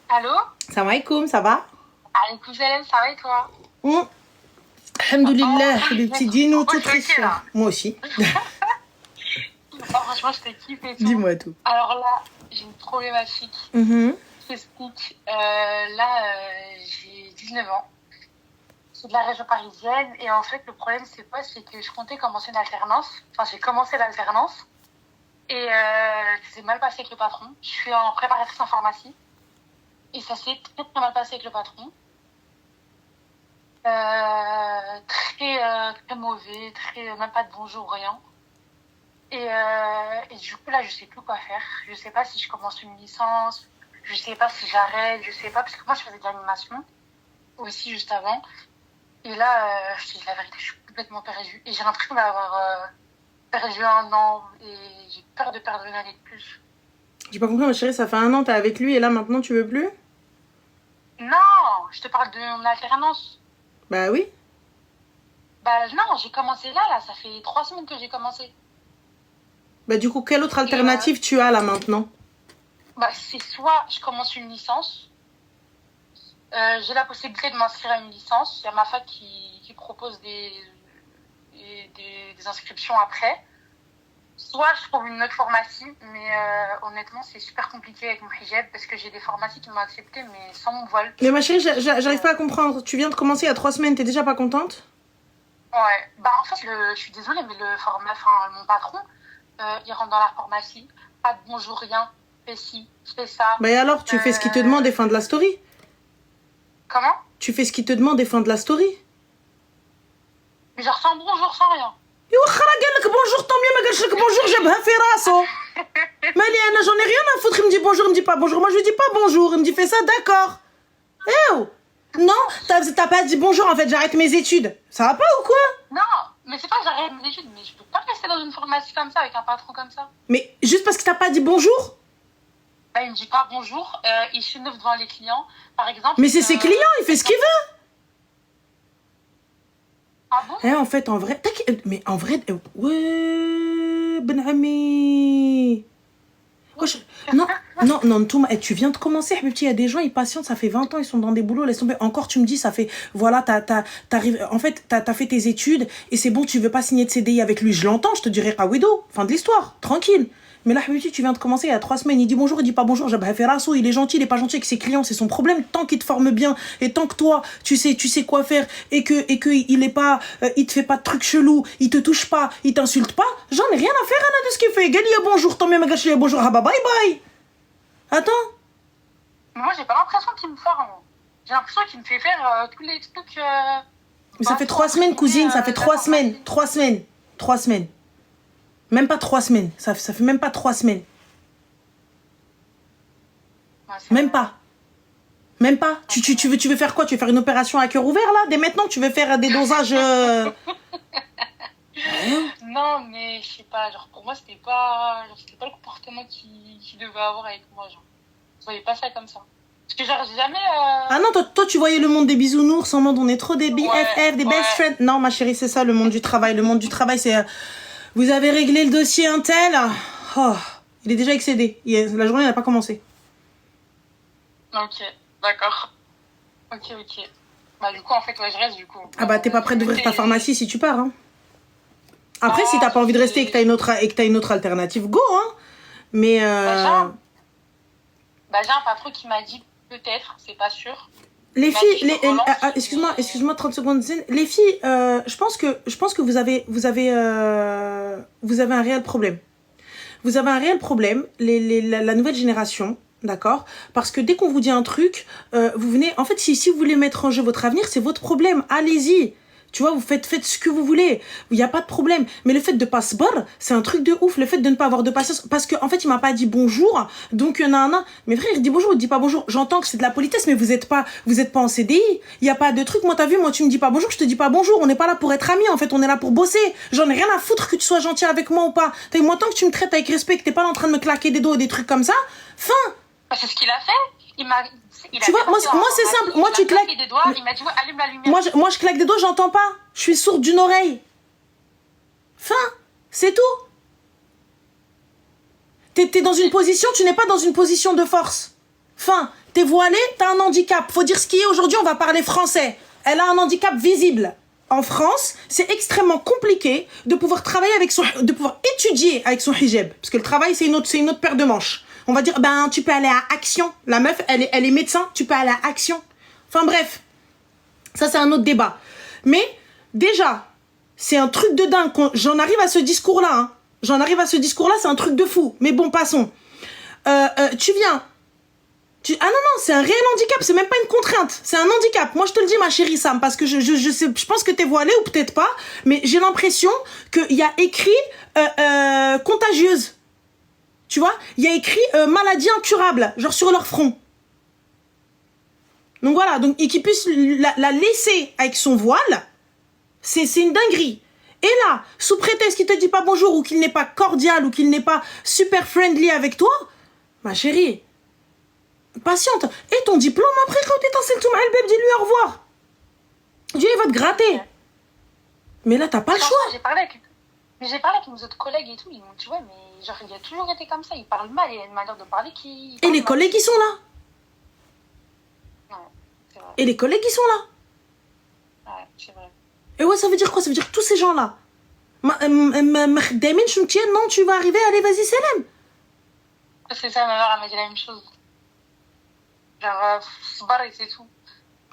Allô? Salam alaikum, ça va? Alaikum salam, ça va et toi? Alhamdoulilah, Oh, le je petit suis Dino, trop tout triste. choquée là. Moi aussi. Franchement, je t'ai kiffé et tout. Dis-moi tout. Alors là, j'ai une problématique. Mhm. Je t'explique. J'ai 19 ans. Je suis de la région parisienne. Et en fait, le problème, c'est quoi? C'est que je comptais commencer une alternance. Enfin, j'ai commencé l'alternance. Et ça s'est mal passé avec le patron. Je suis en préparatrice en pharmacie. Et ça s'est très très mal passé avec le patron. Très mauvais, même pas de bonjour, rien. Et du coup, là, je sais plus quoi faire. Je sais pas si je commence une licence, je sais pas si j'arrête, je sais pas, parce que moi, je faisais de l'animation aussi juste avant. Et là, je te dis la vérité, je suis complètement perdue. Et j'ai l'impression d'avoir perdu un an et j'ai peur de perdre une année de plus. J'ai pas compris, ma chérie, ça fait 1 an, t'es avec lui et là maintenant tu veux plus? Non, je te parle de mon alternance. Bah oui. Bah non, j'ai commencé là, ça fait 3 semaines que j'ai commencé. Bah du coup, quelle autre alternative tu as là maintenant? Bah, c'est soit je commence une licence, j'ai la possibilité de m'inscrire à une licence. Il y a ma fac qui propose des inscriptions après. Soit je trouve une autre pharmacie, mais honnêtement, c'est super compliqué avec mon hijab parce que j'ai des pharmacies qui m'ont accepté, mais sans mon voile. Mais ma chérie, j'arrive pas à comprendre. Tu viens de commencer il y a 3 semaines, t'es déjà pas contente? Ouais, bah en fait, je suis désolée, mais mon patron, il rentre dans la pharmacie, pas de bonjour, rien, fais ci, fais ça. Bah et alors, tu fais ce qu'il te demande et fin de la story. Comment? Tu fais ce qu'il te demande et fin de la story. Mais genre sans bonjour, sans rien. يا وخرا قال لك بونجور طون ميا ما قالش لك بونجور جابها في راسو مالي انا j'en ai rien à foutre il me dit bonjour il me dit pas bonjour moi je lui dis pas bonjour il me dit fais ça d'accord non t'as pas dit bonjour en fait j'arrête mes études ça va pas ou quoi? Non, mais c'est pas que j'arrête mes études, mais je peux pas rester dans une pharmacie comme ça avec un patron comme ça. Mais juste parce que t'as pas dit bonjour? Bah, il me dit pas bonjour, il s'énerve devant les clients, par exemple. Mais c'est ses clients, il fait ce qu'il veut. Ah bon? En fait, en vrai, mais en vrai, ouais, Ben Ami. Non, Touma, tu viens de commencer, Habibti, il y a des gens, ils patientent, ça fait 20 ans, ils sont dans des boulots, laisse tomber. Encore, tu me dis, ça fait, voilà, t'arrives, en fait, t'as fait tes études, et c'est bon, tu veux pas signer de CDI avec lui, je l'entends, je te dirais, ah oui, fin de l'histoire, tranquille. Mais là, Habibti, tu viens de commencer il y a 3 semaines, il dit bonjour, il dit pas bonjour, il est gentil, il est pas gentil avec ses clients, c'est son problème, tant qu'il te forme bien, et tant que toi, tu sais quoi faire, et que il est pas, il te fait pas de trucs chelous, il te touche pas, il t'insulte pas, j'en ai rien à faire, Anna, de ce qu'il fait. Galia bonjour, tant même gâché bonjour, ah bah bye bye. Attends. Mais moi, j'ai pas l'impression qu'il me forme. J'ai l'impression qu'il me fait faire tous les trucs. Mais ça fait 3 semaines, cousine, ça fait 3 semaines. 3 semaines. 3 semaines. Même pas 3 semaines. Ça fait même pas 3 semaines. Ouais, même pas. Même pas. Tu veux faire quoi? Tu veux faire une opération à cœur ouvert là? Dès maintenant, tu veux faire des dosages. Non, mais je sais pas. Genre, pour moi, c'était pas le comportement qu'il devait avoir avec moi. Genre, je voyais pas ça comme ça. Parce que genre, j'ai jamais. Ah non, toi, tu voyais le monde des bisounours en mode on est trop des BFF, des best friends. Non, ma chérie, c'est ça le monde du travail. Le monde du travail, c'est. Vous avez réglé le dossier Intel. Oh, il est déjà excédé. La journée n'a pas commencé. Ok, d'accord. Ok. Bah, du coup, en fait, ouais, je reste du coup. Ah bah, t'es pas prête d'ouvrir ta pharmacie si tu pars, hein. Après, si t'as pas envie de rester et que t'as une autre alternative, go, hein. Mais. Bah, j'ai un patron qui m'a dit peut-être, c'est pas sûr. Les filles, excuse-moi 30 secondes. Les filles, je pense que vous avez un réel problème. Vous avez un réel problème, la nouvelle génération, d'accord? Parce que dès qu'on vous dit un truc, vous venez... En fait, si vous voulez mettre en jeu votre avenir, c'est votre problème. Allez-y. Tu vois, vous faites ce que vous voulez. Il n'y a pas de problème. Mais le fait de pas se barrer, c'est un truc de ouf. Le fait de ne pas avoir de patience. Parce qu'en fait, il m'a pas dit bonjour. Donc, nan. Mais frère, il dit bonjour, il dit pas bonjour. J'entends que c'est de la politesse, mais vous êtes pas en CDI. Il n'y a pas de truc. Moi, t'as vu, moi, tu me dis pas bonjour, je te dis pas bonjour. On n'est pas là pour être amis. En fait, on est là pour bosser. J'en ai rien à foutre que tu sois gentil avec moi ou pas. T'as vu, moi, tant que tu me traites avec respect, que t'es pas là en train de me claquer des doigts et des trucs comme ça. Fin. C'est ce qu'il a fait. Tu vois, moi c'est simple. Moi, tu claques des doigts. Il m'a dit, ouais, allume la lumière. Moi, je claque des doigts, j'entends pas. Je suis sourde d'une oreille. Fin. C'est tout. T'es dans une position, tu n'es pas dans une position de force. Fin. t'es voilée, t'as un handicap. Faut dire ce qui est aujourd'hui, on va parler français. Elle a un handicap visible. En France, c'est extrêmement compliqué de pouvoir travailler avec de pouvoir étudier avec son hijab. Parce que le travail, c'est une autre paire de manches. On va dire, ben, tu peux aller à Action. La meuf, elle est médecin, tu peux aller à Action. Enfin bref, ça c'est un autre débat. Mais déjà, c'est un truc de dingue. J'en arrive à ce discours-là. Hein. J'en arrive à ce discours-là, c'est un truc de fou. Mais bon, passons. Tu viens. Ah non, non, c'est un réel handicap, c'est même pas une contrainte. C'est un handicap. Moi, je te le dis, ma chérie Sam, parce que je pense que t'es voilée ou peut-être pas, mais j'ai l'impression qu'il y a écrit contagieuse. Tu vois, il y a écrit maladie incurable, genre sur leur front. Donc voilà, donc, et qu'ils puissent la laisser avec son voile, c'est une dinguerie. Et là, sous prétexte qu'il te dit pas bonjour ou qu'il n'est pas cordial ou qu'il n'est pas super friendly avec toi, ma chérie, patiente. Et ton diplôme après, quand t'es en tout mal, dis-lui au revoir. Dieu, il va te gratter. Mais là, t'as pas le choix. J'ai parlé avec nos autres collègues et tout, ils m'ont dit, ouais, mais genre, il a toujours été comme ça, il parle mal, il a une manière de parler qui... Et les collègues, ils sont là. Ouais, c'est vrai. Et les collègues, ils sont là. Ouais, c'est vrai. Et ouais, ça veut dire quoi? Ça veut dire que tous ces gens-là, non, tu vas arriver, allez, vas-y, Selem. C'est ça, ma mère, elle m'a dit la même chose. Genre, se barrer, c'est tout.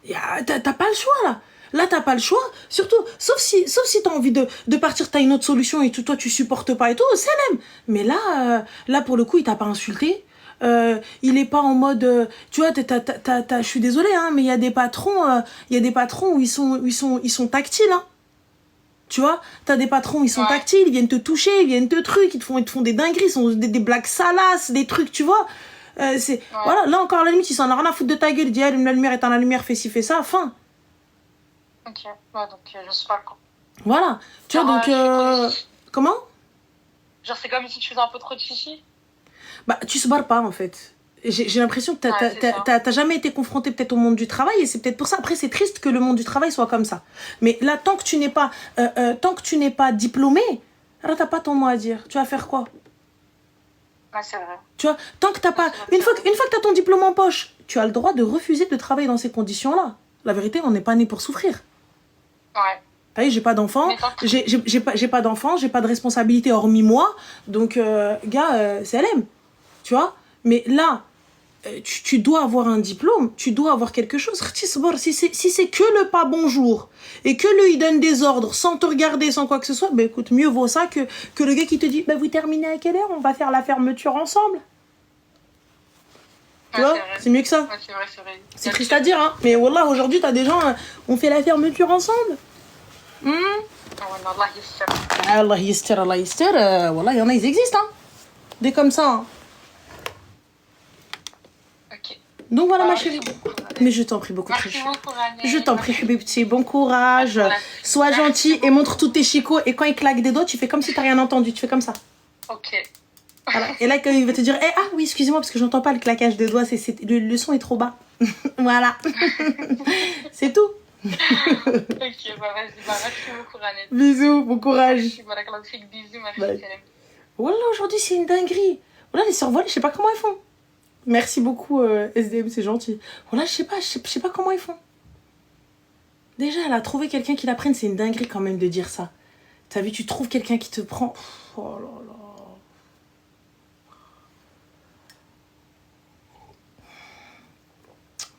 T'as pas le choix, là. Là, t'as pas le choix. Surtout, sauf si t'as envie de partir, t'as une autre solution et tout, toi, tu supportes pas et tout, Selem. Mais là, pour le coup, il t'a pas insulté. Il est pas en mode... tu vois, je suis désolée, hein, mais il y a des patrons où ils sont tactiles, hein. Tu vois, t'as des patrons, ils sont tactiles, ils viennent te toucher, ils viennent te trucs, ils te font des dingueries, ils sont des blagues salaces, des trucs, tu vois. Voilà, là encore, à la limite, ils s'en ont rien à foutre de ta gueule, ils disent, la lumière est la lumière, fais ci, fais ça, fin. Ok, ouais, donc je sais pas quoi. Voilà, tu vois, donc, comment? Genre, c'est comme si tu faisais un peu trop de chichi. Bah, tu se barres pas, en fait. J'ai l'impression que t'as jamais été confronté peut-être au monde du travail et c'est peut-être pour ça. Après, c'est triste que le monde du travail soit comme ça. Mais là, tant que tu n'es pas diplômé, là, t'as pas ton mot à dire. Tu vas faire quoi? Ouais, c'est vrai. Tu vois, tant que t'as pas... Une fois que t'as ton diplôme en poche, tu as le droit de refuser de travailler dans ces conditions-là. La vérité, on n'est pas né pour souffrir. Ouais. Vous voyez, j'ai pas d'enfant, j'ai pas d'enfant, j'ai pas de responsabilité hormis moi. Donc, gars, c'est LM. Tu vois? Mais là... Tu dois avoir un diplôme, tu dois avoir quelque chose. Si c'est que le pas bonjour et que lui il donne des ordres sans te regarder, sans quoi que ce soit, ben écoute, mieux vaut ça que le gars qui te dit bah, vous terminez à quelle heure? On va faire la fermeture ensemble. Tu vois, c'est mieux que ça. Ouais, c'est vrai. C'est triste à dire, hein. Mais wallah, aujourd'hui, t'as des gens, on fait la fermeture ensemble. Allah yistir, wallah, il y en a, ils existent, hein. Des comme ça, hein. Donc voilà, ma chérie. Mais je t'en prie beaucoup. Merci beaucoup, je t'en prie, Habibti. Bon courage. Sois gentil et montre tous tes chicots. Et quand il claque des doigts, tu fais comme si t'as rien entendu. Tu fais comme ça. Ok. Voilà. Et là, quand il va te dire, ah oui, excusez-moi, parce que j'entends pas le claquage des doigts. Le son est trop bas. Voilà. C'est tout. Ok, bah vas-y. Merci beaucoup, Ranel. Bisous, bon courage. Bisous, ma fille. Voilà, aujourd'hui, c'est une dinguerie. Voilà, les sœurs voilées, je sais pas comment elles font. Merci beaucoup, SDM, c'est gentil. Voilà, je sais pas comment ils font. Déjà, elle a trouvé quelqu'un qui la prenne, c'est une dinguerie quand même de dire ça. T'as vu, tu trouves quelqu'un qui te prend... Oh là là.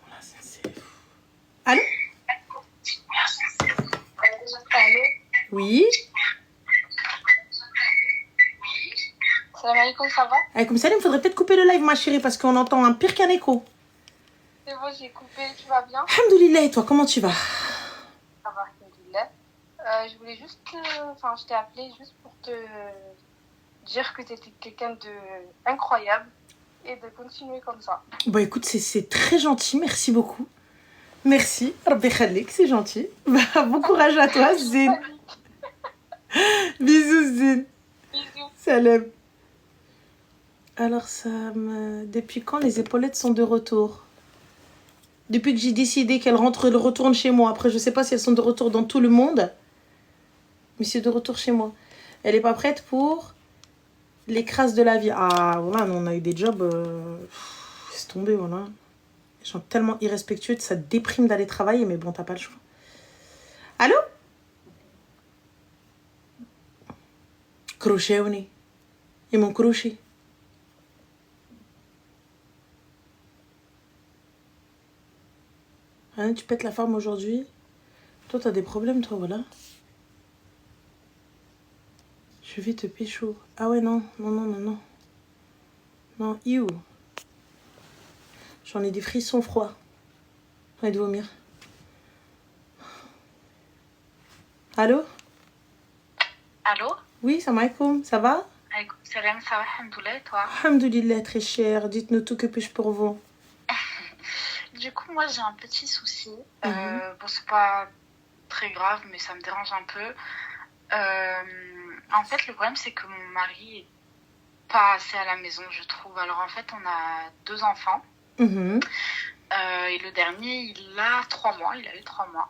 Voilà, c'est... Allô? Allô? Oui? Salam alaikum, ça va? Comme ça, il me faudrait peut-être couper le live, ma chérie, parce qu'on entend un pire qu'un écho. C'est bon, j'ai coupé, tu vas bien? Alhamdoulilah, et toi, comment tu vas? Ça va, alhamdoulilah. Je voulais juste... je t'ai appelé juste pour te dire que t'étais quelqu'un de incroyable et de continuer comme ça. Bon, écoute, c'est très gentil, merci beaucoup. Merci, Rabbi Khalik, c'est gentil. Bon courage à toi, Zine. Bisous, Zine. Bisous. Salam. Alors, depuis quand les épaulettes sont de retour? Depuis que j'ai décidé qu'elles retournent chez moi. Après, je sais pas si elles sont de retour dans tout le monde. Mais c'est de retour chez moi. Elle est pas prête pour les crasses de la vie. Ah, voilà, on a eu des jobs... laisse tomber, voilà. Les gens tellement irrespectueux, ça te déprime d'aller travailler, mais bon, t'as pas le choix. Allô? Crochet au nez. Et mon crochet. Hein, tu pètes la forme aujourd'hui? Toi, t'as des problèmes, toi, voilà. Je vais te pécho. Ah ouais, non, non, non, non, non. Non, you. J'en ai des frissons froids. J'ai envie de vomir. Allô? Allô? Oui, salam alaikum, ça va? Alaykoum salam, ça va, alhamdoulilah, et toi? Alhamdoulilah, très cher. Dites-nous tout, que puis-je pour vous? Du coup, moi, j'ai un petit souci. Bon, c'est pas très grave, mais ça me dérange un peu. En fait, le problème, c'est que mon mari est pas assez à la maison, je trouve. Alors, en fait, on a 2 enfants. Mhm. Et le dernier, il a 3 mois. Il a eu 3 mois.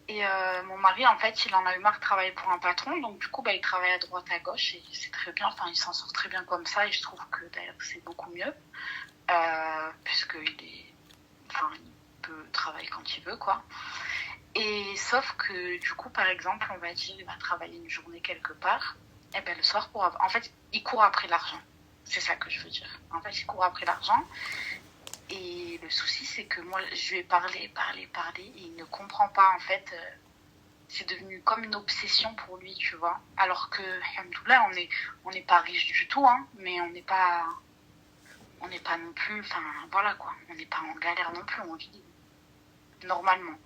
Et mon mari, en fait, il en a eu marre de travailler pour un patron. Donc, du coup, il travaille à droite, à gauche. Et c'est très bien. Enfin, il s'en sort très bien comme ça. Et je trouve que, d'ailleurs, c'est beaucoup mieux. Puisqu'il est... Enfin, il peut travailler quand il veut, quoi. Et sauf que, du coup, par exemple, on va dire, il va travailler une journée quelque part. Et ben le soir, en fait, il court après l'argent. C'est ça que je veux dire. En fait, il court après l'argent. Et le souci, c'est que moi, je lui ai parlé, et il ne comprend pas, en fait. C'est devenu comme une obsession pour lui, tu vois. Alors que, alhamdoulilah, on n'est pas riche du tout, hein, mais on n'est pas non plus, enfin, voilà, quoi. On n'est pas en galère non plus, on vit normalement.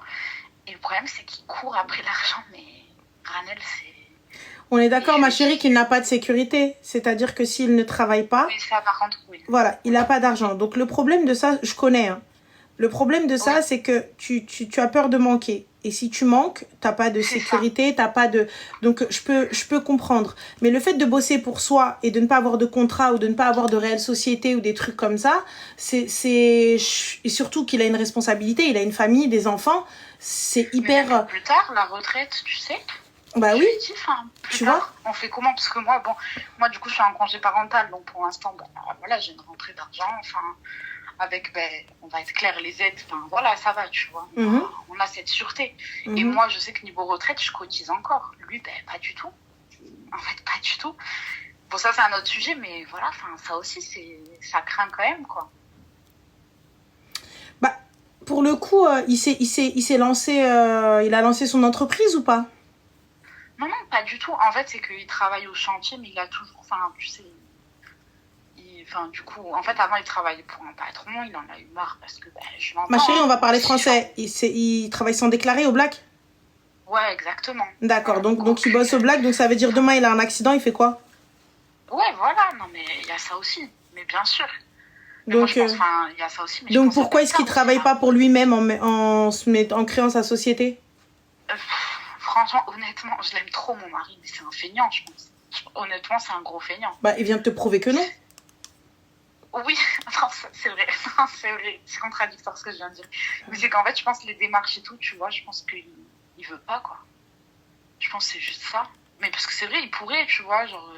Et le problème, c'est qu'il court après l'argent, mais Ranel, c'est... On est d'accord, ma chérie, qu'il n'a pas de sécurité. C'est-à-dire que s'il ne travaille pas... Oui, ça, par contre, oui. Voilà, il n'a pas d'argent. Donc, le problème de ça, je connais. Hein. Le problème de ça, c'est que tu as peur de manquer. Et si tu manques, t'as pas de sécurité, t'as pas de... Donc, je peux comprendre. Mais le fait de bosser pour soi et de ne pas avoir de contrat ou de ne pas avoir de réelle société ou des trucs comme ça, c'est... Et surtout qu'il a une responsabilité, il a une famille, des enfants, c'est hyper... Mais plus tard, la retraite, tu sais... Bah oui. Dit, plus tu tard, vois, on fait comment? Parce que moi, du coup, je suis en congé parental, donc pour l'instant, voilà, j'ai une rentrée d'argent, enfin, avec, on va être clair, les aides, enfin, voilà, ça va, tu vois. On a cette sûreté. Et moi, je sais que niveau retraite, je cotise encore. Lui, pas du tout. En fait, pas du tout. Bon, ça, c'est un autre sujet, mais voilà, enfin, ça aussi, ça craint quand même, quoi. Bah, pour le coup, il s'est lancé, il a lancé son entreprise ou pas? Non, pas du tout. En fait, c'est qu'il travaille au chantier, mais il a toujours... Enfin, tu sais... Enfin, du coup, en fait, avant, il travaillait pour un patron. Il en a eu marre parce que, je l'entends. Ma chérie, on va parler français. Il travaille sans déclarer au black? Ouais, exactement. D'accord, donc il bosse au black. Donc ça veut dire demain, il a un accident, il fait quoi? Ouais, voilà. Non, mais il y a ça aussi. Mais bien sûr. Mais donc, moi, je pense, il y a ça aussi. Mais donc pourquoi est-ce qu'il travaille pas pour lui-même en créant sa société? Franchement, honnêtement, je l'aime trop, mon mari, mais c'est un feignant, je pense. Honnêtement, c'est un gros feignant. Bah, il vient de te prouver que non. Oui, non, c'est vrai. Non, c'est vrai. C'est contradictoire ce que je viens de dire. Mais c'est qu'en fait, je pense les démarches et tout, tu vois, je pense qu'il veut pas, quoi. Je pense que c'est juste ça. Mais parce que c'est vrai, il pourrait, tu vois, genre,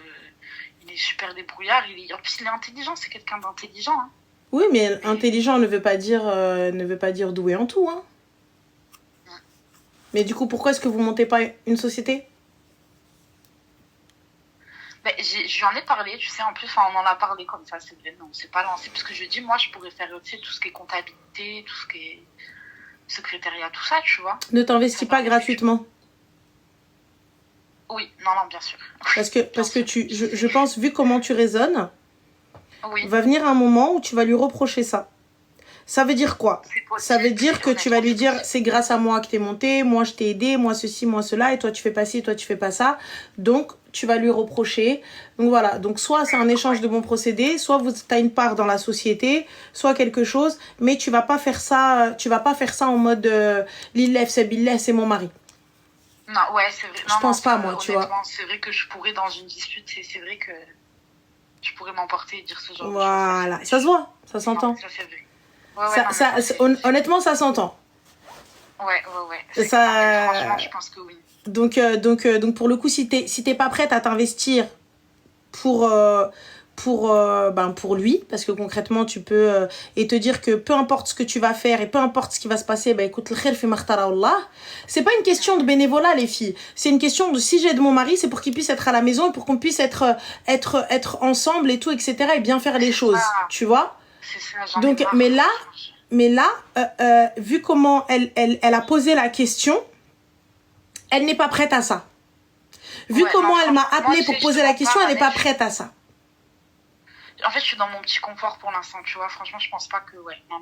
il est super débrouillard. En plus, il est intelligent, c'est quelqu'un d'intelligent. Hein. Oui, mais intelligent ne veut pas dire doué en tout, hein. Mais du coup, pourquoi est-ce que vous montez pas une société? J'en ai parlé, tu sais, en plus, on en a parlé comme ça, c'est vrai, non, c'est pas lancé, parce que je dis, moi, je pourrais faire, tu sais, tout ce qui est comptabilité, tout ce qui est secrétariat, tout ça, tu vois. Ne t'investis pas gratuitement. Oui, non, bien sûr. Parce que je pense, vu comment tu raisonnes, va venir un moment où tu vas lui reprocher ça. Ça veut dire quoi? Ça veut dire que tu vas lui dire, c'est grâce à moi que t'es monté, moi je t'ai aidé, moi ceci, moi cela, et toi tu fais pas ci, toi tu fais pas ça. Donc, tu vas lui reprocher. Donc voilà, donc soit c'est un échange de bons procédés, soit tu as une part dans la société, soit quelque chose, mais tu vas pas faire ça en mode l'illef, c'est mon mari. Non, ouais, c'est vrai. Je pense pas, moi, tu vois. C'est vrai que je pourrais, dans une dispute, c'est vrai que je pourrais m'emporter et dire ce genre de choses. Voilà, ça se voit, ça s'entend. Ça, c'est vrai. Honnêtement, ça s'entend. Ouais. Franchement, je pense que oui. Donc pour le coup, si t'es pas prête à t'investir pour pour lui, parce que concrètement tu peux et te dire que peu importe ce que tu vas faire et peu importe ce qui va se passer, écoute, le khair fi ma ikhtara Allah. C'est pas une question de bénévolat, les filles, c'est une question de si j'aide mon mari, c'est pour qu'il puisse être à la maison et pour qu'on puisse être ensemble et tout, etc., et bien faire les choses, tu vois. C'est ça, donc mais là vu comment elle a posé la question, elle n'est pas prête à ça. Vu comment elle m'a appelé pour poser la question, elle n'est pas prête à ça. En fait, je suis dans mon petit confort pour l'instant, tu vois. Franchement, je pense pas que... Ouais, non.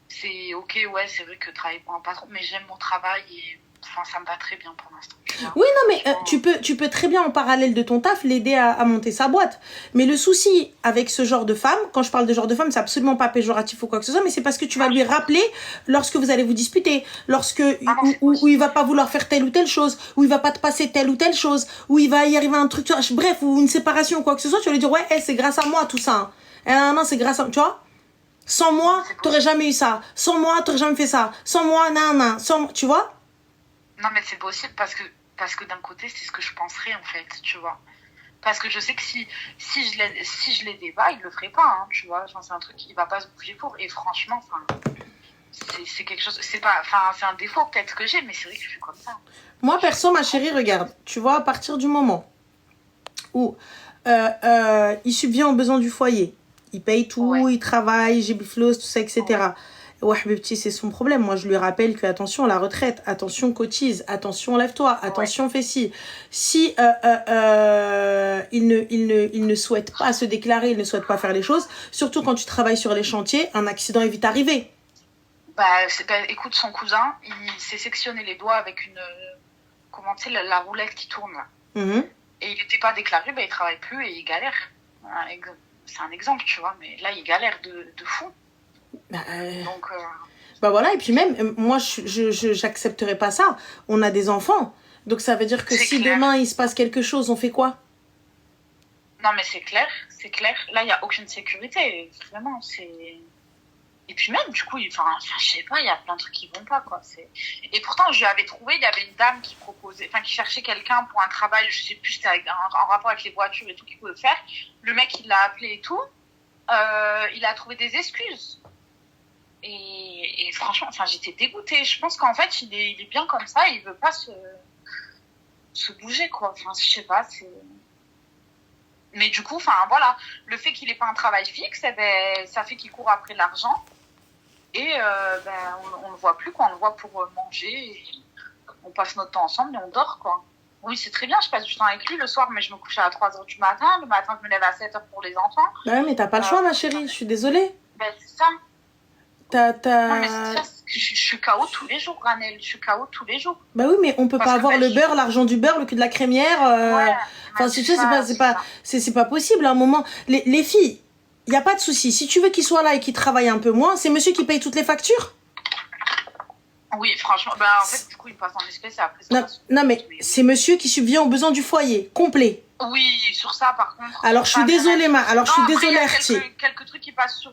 C'est ok, ouais, c'est vrai que travailler pour un patron, mais j'aime mon travail et... Enfin, ça me va très bien pour l'instant. Oui, non, mais tu peux très bien, en parallèle de ton taf, l'aider à monter sa boîte. Mais le souci avec ce genre de femme, quand je parle de genre de femme, c'est absolument pas péjoratif ou quoi que ce soit, mais c'est parce que tu vas lui rappeler lorsque vous allez vous disputer, où il va pas vouloir faire telle ou telle chose, où il va pas te passer telle ou telle chose, où il va y arriver un truc, bref, ou une séparation ou quoi que ce soit, tu vas lui dire, ouais, c'est grâce à moi tout ça. Non, c'est grâce à... Tu vois, sans moi, t'aurais jamais eu ça. Sans moi, t'aurais jamais fait ça. Sans moi, non. Tu vois? Non, mais c'est possible parce que d'un côté, c'est ce que je penserais, en fait, tu vois. Parce que je sais que si je l'aidais pas, il le ferait pas, hein, tu vois. Genre, c'est un truc, il va pas se bouger pour. Et franchement, c'est quelque chose, c'est un défaut peut-être que j'ai, mais c'est vrai que je suis comme ça. Moi, perso, ma chérie, regarde, tu vois, à partir du moment où il subvient aux besoins du foyer, il paye tout, il travaille, j'ai biflos, tout ça, etc. Ouais, petit, c'est son problème. Moi, je lui rappelle que, attention, la retraite, attention, cotise, attention, lève-toi, attention, fais ci. Si il ne souhaite pas se déclarer, il ne souhaite pas faire les choses, surtout quand tu travailles sur les chantiers, un accident est vite arrivé. Écoute, son cousin, il s'est sectionné les doigts avec une... Comment tu sais, la roulette qui tourne, là. Et il n'était pas déclaré, il travaille plus et il galère. C'est un exemple, tu vois, mais là, il galère de fou. Donc, voilà, et puis même, moi, j'accepterais pas ça. On a des enfants. Donc, ça veut dire que si demain, il se passe quelque chose, on fait quoi? Non, mais c'est clair. Là, il n'y a aucune sécurité. Vraiment, c'est... Et puis même, du coup, je sais pas, il y a plein de trucs qui vont pas, quoi. Et pourtant, je lui avais trouvé, il y avait une dame qui cherchait quelqu'un pour un travail, je sais plus, c'était en rapport avec les voitures et tout, qu'il pouvait faire. Le mec, il l'a appelé et tout. Il a trouvé des excuses. Et franchement, j'étais dégoûtée. Je pense qu'en fait, il est bien comme ça, il veut pas se bouger, quoi. Je sais pas, c'est... Mais du coup, voilà, le fait qu'il ait pas un travail fixe, ça fait qu'il court après l'argent. Et on le voit plus, quoi. On le voit pour manger. Et on passe notre temps ensemble et on dort, quoi. Oui, c'est très bien, je passe du temps avec lui le soir, mais je me couche à 3h du matin. Le matin, je me lève à 7h pour les enfants. Ouais, mais t'as pas le choix, ma chérie, je suis désolée. C'est ça. Non, mais c'est ça, je suis KO tous les jours, Ranel. Je suis KO tous les jours. Bah oui, mais on peut pas avoir le beurre, l'argent du beurre, le cul de la crémière. C'est pas possible à un moment. Les filles, il y a pas de souci. Si tu veux qu'il soit là et qu'il travaille un peu moins, c'est monsieur qui paye toutes les factures. Oui, franchement, en fait, du coup, il passe en espèces et après ça. Non, mais c'est monsieur qui subvient aux besoins du foyer, complet. Oui, sur ça, par contre. Alors, je suis désolée, il y a quelques trucs qui passent sur...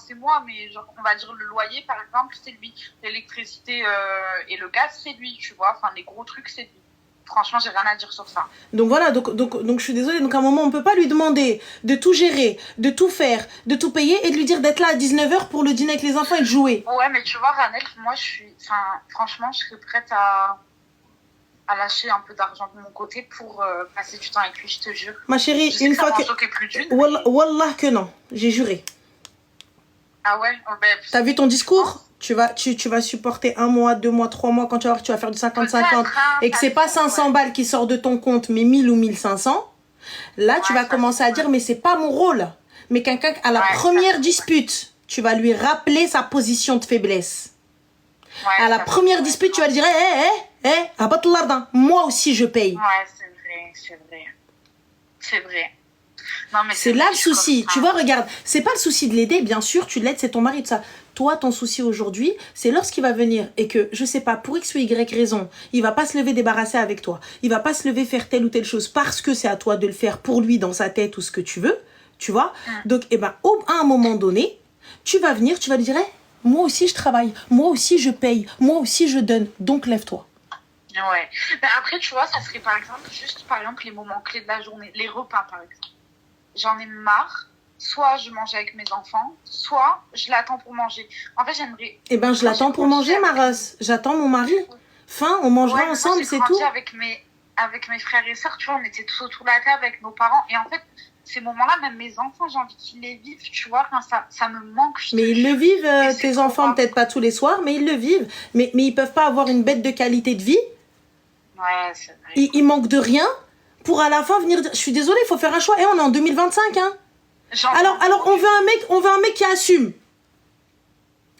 c'est moi, mais genre, on va dire le loyer, par exemple, c'est lui. L'électricité et le gaz, c'est lui, tu vois. Les gros trucs, c'est lui. Franchement, j'ai rien à dire sur ça. Donc voilà, donc je suis désolée. Donc à un moment, on peut pas lui demander de tout gérer, de tout faire, de tout payer et de lui dire d'être là à 19h pour le dîner avec les enfants et de jouer. Ouais, mais tu vois, Ranel, moi, franchement, je serais prête à lâcher un peu d'argent de mon côté pour passer du temps avec lui, je te jure. Ma chérie, une fois que... Wallah que non, j'ai juré. Ah ouais? T'as vu ton discours? Tu vas supporter 1 mois, 2 mois, 3 mois quand tu vas voir que tu vas faire du 50-50 et que c'est pas 500 balles qui sortent de ton compte mais 1000 ou 1500. Là, tu vas commencer à dire mais c'est pas mon rôle. Mais quelqu'un à la première dispute, tu vas lui rappeler sa position de faiblesse. À la première dispute, tu vas lui dire abat l'ardan, moi aussi je paye. Ouais, c'est vrai. Non, mais c'est là le souci. Tu vois, regarde, c'est pas le souci de l'aider, bien sûr, tu l'aides, c'est ton mari, tout ça. Toi, ton souci aujourd'hui, c'est lorsqu'il va venir et que, je sais pas, pour X ou Y raison, il va pas se lever débarrasser avec toi. Il va pas se lever faire telle ou telle chose parce que c'est à toi de le faire pour lui dans sa tête ou ce que tu veux, tu vois. Donc, à un moment donné, tu vas venir, tu vas lui dire, moi aussi je travaille, moi aussi je paye, moi aussi je donne, donc lève-toi. Ouais. Mais après, tu vois, ça serait par exemple, les moments clés de la journée, les repas par exemple. j'en ai marre. Soit je mange avec mes enfants, soit je l'attends pour manger. En fait, j'aimerais... Eh ben, je l'attends pour manger, ma Rose. J'attends mon mari. Fin, on mangera ensemble, c'est tout. Avec mes frères et sœurs, tu vois, on était tous autour de la table avec nos parents. Et en fait, ces moments-là, même mes enfants, j'ai envie qu'ils les vivent, tu vois. Enfin, ça me manque. Mais ils le vivent, tes enfants, peut-être pas tous les soirs, mais ils le vivent. Mais ils peuvent pas avoir une bête de qualité de vie. Ouais, c'est vrai. Ils manquent de rien pour à la fin venir dire, je suis désolée, il faut faire un choix. Et on est en 2025, hein. Alors, on veut un mec qui assume.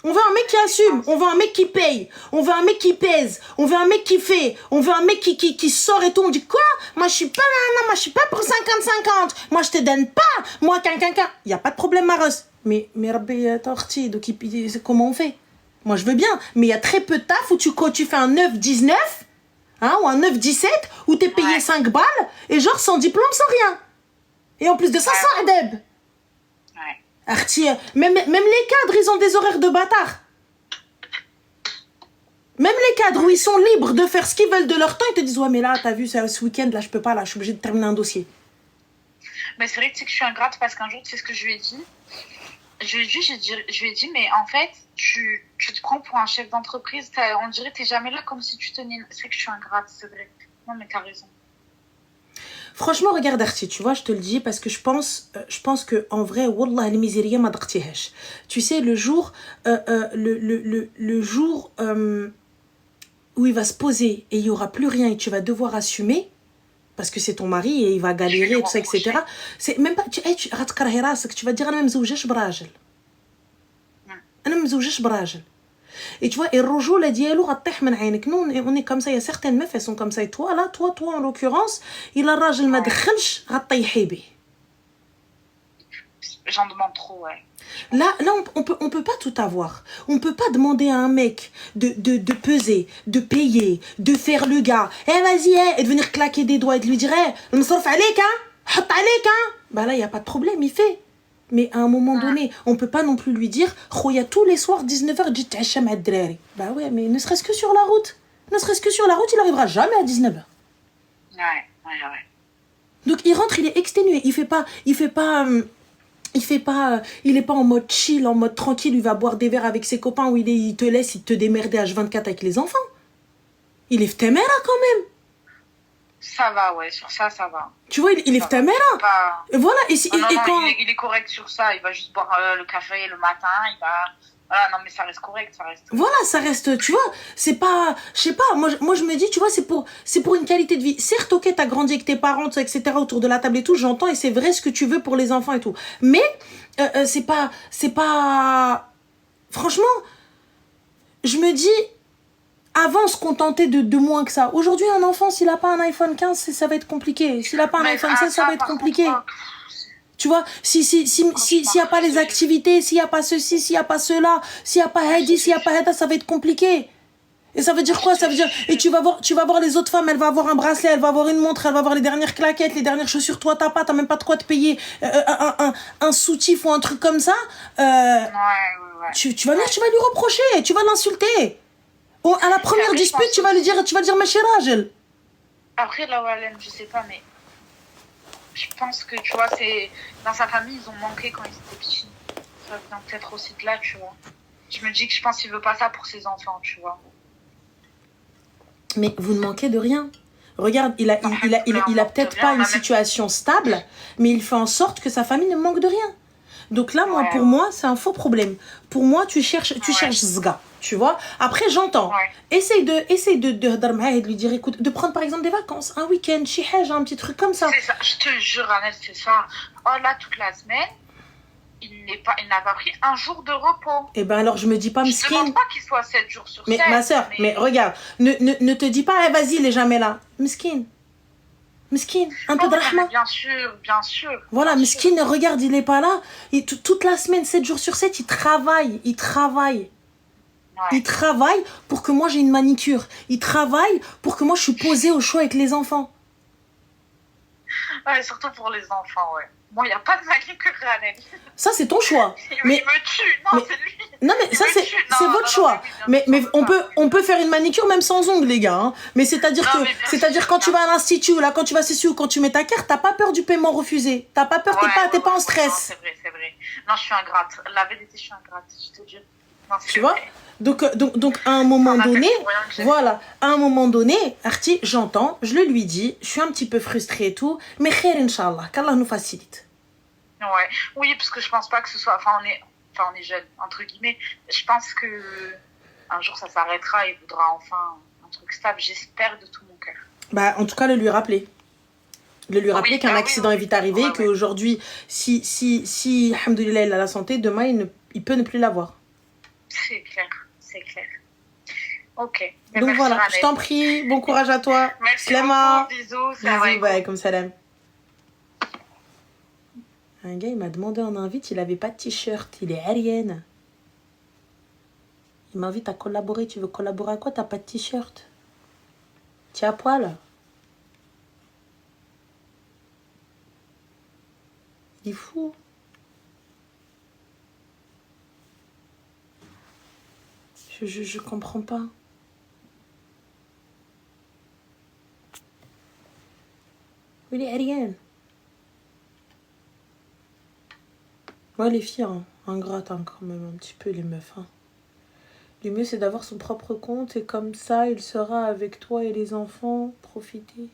On veut un mec qui assume, on veut un mec qui paye, on veut un mec qui pèse, on veut un mec qui fait, on veut un mec qui sort et tout. On dit quoi? Moi je suis pas là, non, moi je suis pas pour 50-50. Moi je te donne pas, moi quelqu'un. Il y a pas de problème, Maros. Mais Rabbi Torti, donc comment on fait? Moi je veux bien, mais il y a très peu de taf où tu fais un 9-19, hein, ou un 9-17, où t'es payé 5 balles, et genre sans diplôme, sans rien. Et en plus de ça, sans adeb. Arti, même les cadres, ils ont des horaires de bâtard. Même les cadres où ils sont libres de faire ce qu'ils veulent de leur temps, ils te disent, ouais, mais là, t'as vu, ce week-end, là, je peux pas, là, je suis obligée de terminer un dossier. Mais c'est vrai que je suis ingrate parce qu'un jour, tu sais ce que je lui ai dit? Je lui ai dit, mais en fait, tu te prends pour un chef d'entreprise, on dirait que t'es jamais là comme si tu tenais. C'est vrai que je suis ingrate, c'est vrai. Non, mais t'as raison. Franchement, regarde Arti, tu vois, je te le dis parce que je pense que en vrai, wallah al miseria ma daqtihesh. Tu sais, le jour où il va se poser et il y aura plus rien et tu vas devoir assumer parce que c'est ton mari et il va galérer tout ça, etc. C'est même pas tu vas dire انا مزوجش براجل. انا مزوجش براجل. Et tu vois, et الرجولة ديالو غطيح من عينك. Nous, on est comme ça, il y a certaines meufs, elles sont comme ça. Et toi, là, toi, en l'occurrence, il a الراجل ما دخلش غطيحي به. J'en demande trop, ouais. Là, on peut pas tout avoir. On peut pas demander à un mec de peser, de payer, de faire le gars. Eh, vas-y, et de venir claquer des doigts et de lui dire, eh, مصرف عليك, hein, حط عليك, hein. Bah là, il y a pas de problème, il fait. Mais à un moment donné, on peut pas non plus lui dire Khoya tous les soirs 19h dit تعشى مع الدراري. Bah ouais, mais ne serait-ce que sur la route. Ne serait-ce que sur la route, il arrivera jamais à 19h. Ouais. Donc il rentre, il est exténué, il est pas en mode chill, en mode tranquille, il va boire des verres avec ses copains où il te laisse, il te démerder H24 avec les enfants. Il est ftemera quand même. Ça va, ouais, sur ça va. Tu vois, il est ftemera. Et voilà, et quand... il est correct sur ça, il va juste boire le café le matin, il va... Voilà, non, mais ça reste correct, ça reste... Voilà, ça reste, tu vois, c'est pas... Je sais pas, moi je me dis, tu vois, c'est pour une qualité de vie. Certes, ok, t'as grandi avec tes parents, etc., autour de la table et tout, j'entends, et c'est vrai ce que tu veux pour les enfants et tout. Mais, c'est pas... Franchement, je me dis... Avant, on se contentait de moins que ça. Aujourd'hui, un enfant, s'il n'a pas un iPhone 15, ça va être compliqué. S'il n'a pas un iPhone 16, ça va être compliqué. Tu vois, s'il n'y a pas les activités, s'il n'y a pas ceci, s'il n'y a pas cela, s'il n'y a pas Heidi, s'il n'y a pas Heda, ça va être compliqué. Et ça veut dire quoi? Ça veut dire... Et tu vas voir les autres femmes, elle va avoir un bracelet, elle va avoir une montre, elle va avoir les dernières claquettes, les dernières chaussures. Toi, t'as même pas de quoi te payer un soutif ou un truc comme ça. Tu vas venir, tu vas lui reprocher, tu vas l'insulter. À la première dispute, tu vas lui dire Machi Rajel. Après, là, je sais pas, mais je pense que, tu vois, c'est dans sa famille, ils ont manqué quand ils étaient petits. Ça vient peut-être aussi de là, tu vois. Je me dis que je pense qu'il veut pas ça pour ses enfants, tu vois. Mais vous ne manquez de rien. Regarde, il a peut-être pas une situation stable, mais il fait en sorte que sa famille ne manque de rien. Donc là, pour moi, c'est un faux problème. Pour moi, tu cherches zga, tu vois. Après, j'entends. Essaye de lui dire, écoute, de prendre par exemple des vacances, un week-end, chihaj, un petit truc comme ça. C'est ça, je te jure, Annelle, c'est ça. Oh là, toute la semaine, il n'a pas pris un jour de repos. Eh ben alors, je me dis pas, miskin. Je ne demande pas qu'il soit 7 jours sur 7. Mais ma soeur, mais regarde, ne te dis pas, vas-y, il est jamais là. Miskin. Miskin, un peu de rahma. Bien sûr. Voilà, Miskin, regarde, il est pas là. Toute la semaine, 7 jours sur 7, il travaille. Il travaille pour que moi j'ai une manicure. Il travaille pour que moi je suis posée au chaud avec les enfants. Ouais, surtout pour les enfants, ouais. Bon, il n'y a pas de manucure à l'aide. Ça, c'est ton choix. Il me tue. Non, mais, c'est lui. Non, mais ça, c'est votre choix. Mais on peut faire une manicure même sans ongles, les gars. Hein. Mais c'est-à-dire quand tu vas à l'institut, là, quand tu vas à CSU ou quand tu mets ta carte, t'as pas peur du paiement refusé. T'as pas peur, t'es pas en stress. Non, c'est vrai. Non, je suis ingrate. La vérité, je suis ingrate, je te dis. Non, tu vois donc, à un moment donné, voilà, à un moment donné, Arti, j'entends, je le lui dis, je suis un petit peu frustrée et tout, mais khair, Inch'Allah, qu'Allah nous facilite. Ouais, oui, parce que je pense pas que ce soit, on est jeunes, entre guillemets, je pense que un jour ça s'arrêtera et il voudra enfin un truc stable, j'espère de tout mon cœur. Bah, en tout cas, le lui rappeler. Qu'un accident est vite arrivé, et qu'aujourd'hui, si alhamdoulilah, il a la santé, demain, il peut ne plus l'avoir. C'est clair. Ok. Donc voilà, je t'en prie, bon courage à toi. Merci beaucoup, bisous, bye, comme salam. Un gars, il m'a demandé en invite, il avait pas de t-shirt, il est aérienne. Il m'invite à collaborer, tu veux collaborer à quoi? T'as pas de t-shirt? Tu es à poil? Il est fou. Je comprends pas. Il est aérienne. Ouais, les filles, hein, ingrates hein, quand même, un petit peu les meufs. Hein. Le mieux, c'est d'avoir son propre compte et comme ça, il sera avec toi et les enfants. Profiter.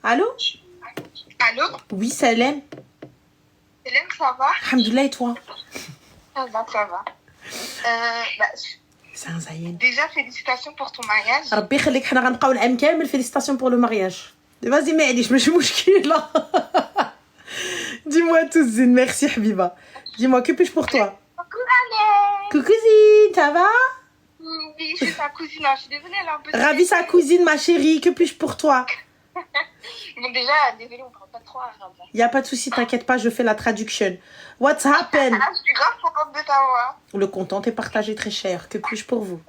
Allô? Allô? Oui, Salem. Salem, ça va? Alhamdoulilah, et toi? Ça va. C'est un zayen. Déjà, félicitations pour ton mariage. ربي يخليك حنا غنبقاو العام كامل félicitations pour le mariage. Vas-y, معليش ماشي مشكلة. Dis-moi tout, Zine. Merci, Habiba. Dis-moi, que puis-je pour toi? Coucou, Anne. Coucou, Zine, ça va? Oui, je suis ta cousine. Je suis désolée, elle est un peu... Ravie, sa cousine, ma chérie. Que puis-je pour toi? Bon, déjà, désolée, on parle pas trop arabe. Y a pas de souci, t'inquiète pas, je fais la traduction. What's happened? Je suis grave contente de t'avoir. Le content est partagé très cher. Que puis-je pour vous?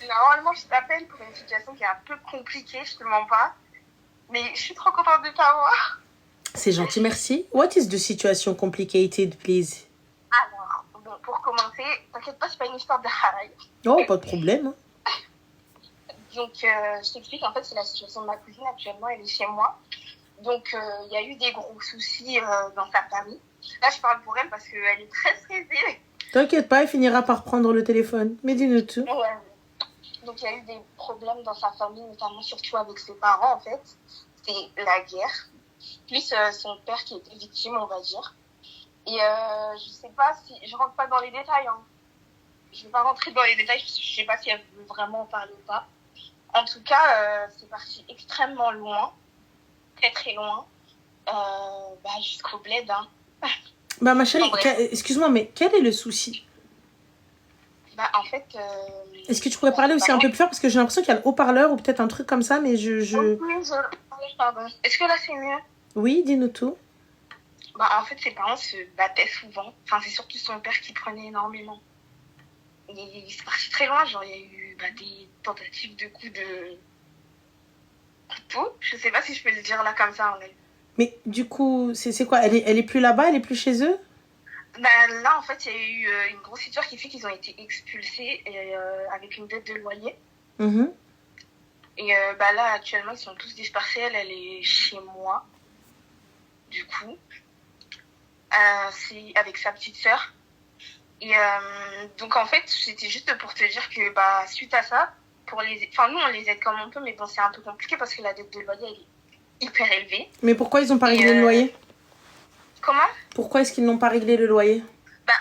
Normalement, je t'appelle pour une situation qui est un peu compliquée, je te mens pas. Mais je suis trop contente de t'avoir. C'est gentil, merci. What is the situation complicated, please? Alors, bon, pour commencer, t'inquiète pas, c'est pas une histoire de haraï. Oh, pas de problème. Donc, je t'explique, en fait, c'est la situation de ma cousine actuellement, elle est chez moi. Donc, il y a eu des gros soucis dans sa famille. Là, je parle pour elle parce qu'elle est très stressée. T'inquiète pas, elle finira par prendre le téléphone. Mais dis-nous tout. Ouais. Donc, il y a eu des problèmes dans sa famille, notamment surtout avec ses parents, en fait. C'est la guerre. Plus son père qui était victime, on va dire. Et je sais pas si... Je rentre pas dans les détails, hein. Je vais pas rentrer dans les détails, parce que je sais pas si elle veut vraiment en parler ou pas. En tout cas, c'est parti extrêmement loin. Très, très loin. Jusqu'au bled, hein. Bah, ma chérie, excuse-moi, mais quel est le souci? En fait... Est-ce que tu pourrais parler aussi un peu plus fort? Parce que j'ai l'impression qu'il y a le haut-parleur ou peut-être un truc comme ça, mais Pardon. Est-ce que là, c'est mieux? Oui, dis-nous tout. En fait, ses parents se battaient souvent. Enfin, c'est surtout son père qui prenait énormément. Et c'est parti très loin. Genre, il y a eu des tentatives de coups de couteau. Je sais pas si je peux le dire là comme ça. Mais du coup, c'est quoi? Elle est plus là-bas? Elle est plus chez eux? Là, en fait, il y a eu une grosse histoire qui fait qu'ils ont été expulsés avec une dette de loyer. Mm-hmm. Et là, actuellement, ils sont tous dispersés. Elle est chez moi, du coup. C'est avec sa petite sœur. Et donc, en fait, c'était juste pour te dire que suite à ça, nous, on les aide comme on peut, mais bon, c'est un peu compliqué parce que la dette de loyer, elle est hyper élevée. Mais pourquoi ils n'ont pas réglé le loyer? Comment? Pourquoi est-ce qu'ils n'ont pas réglé le loyer?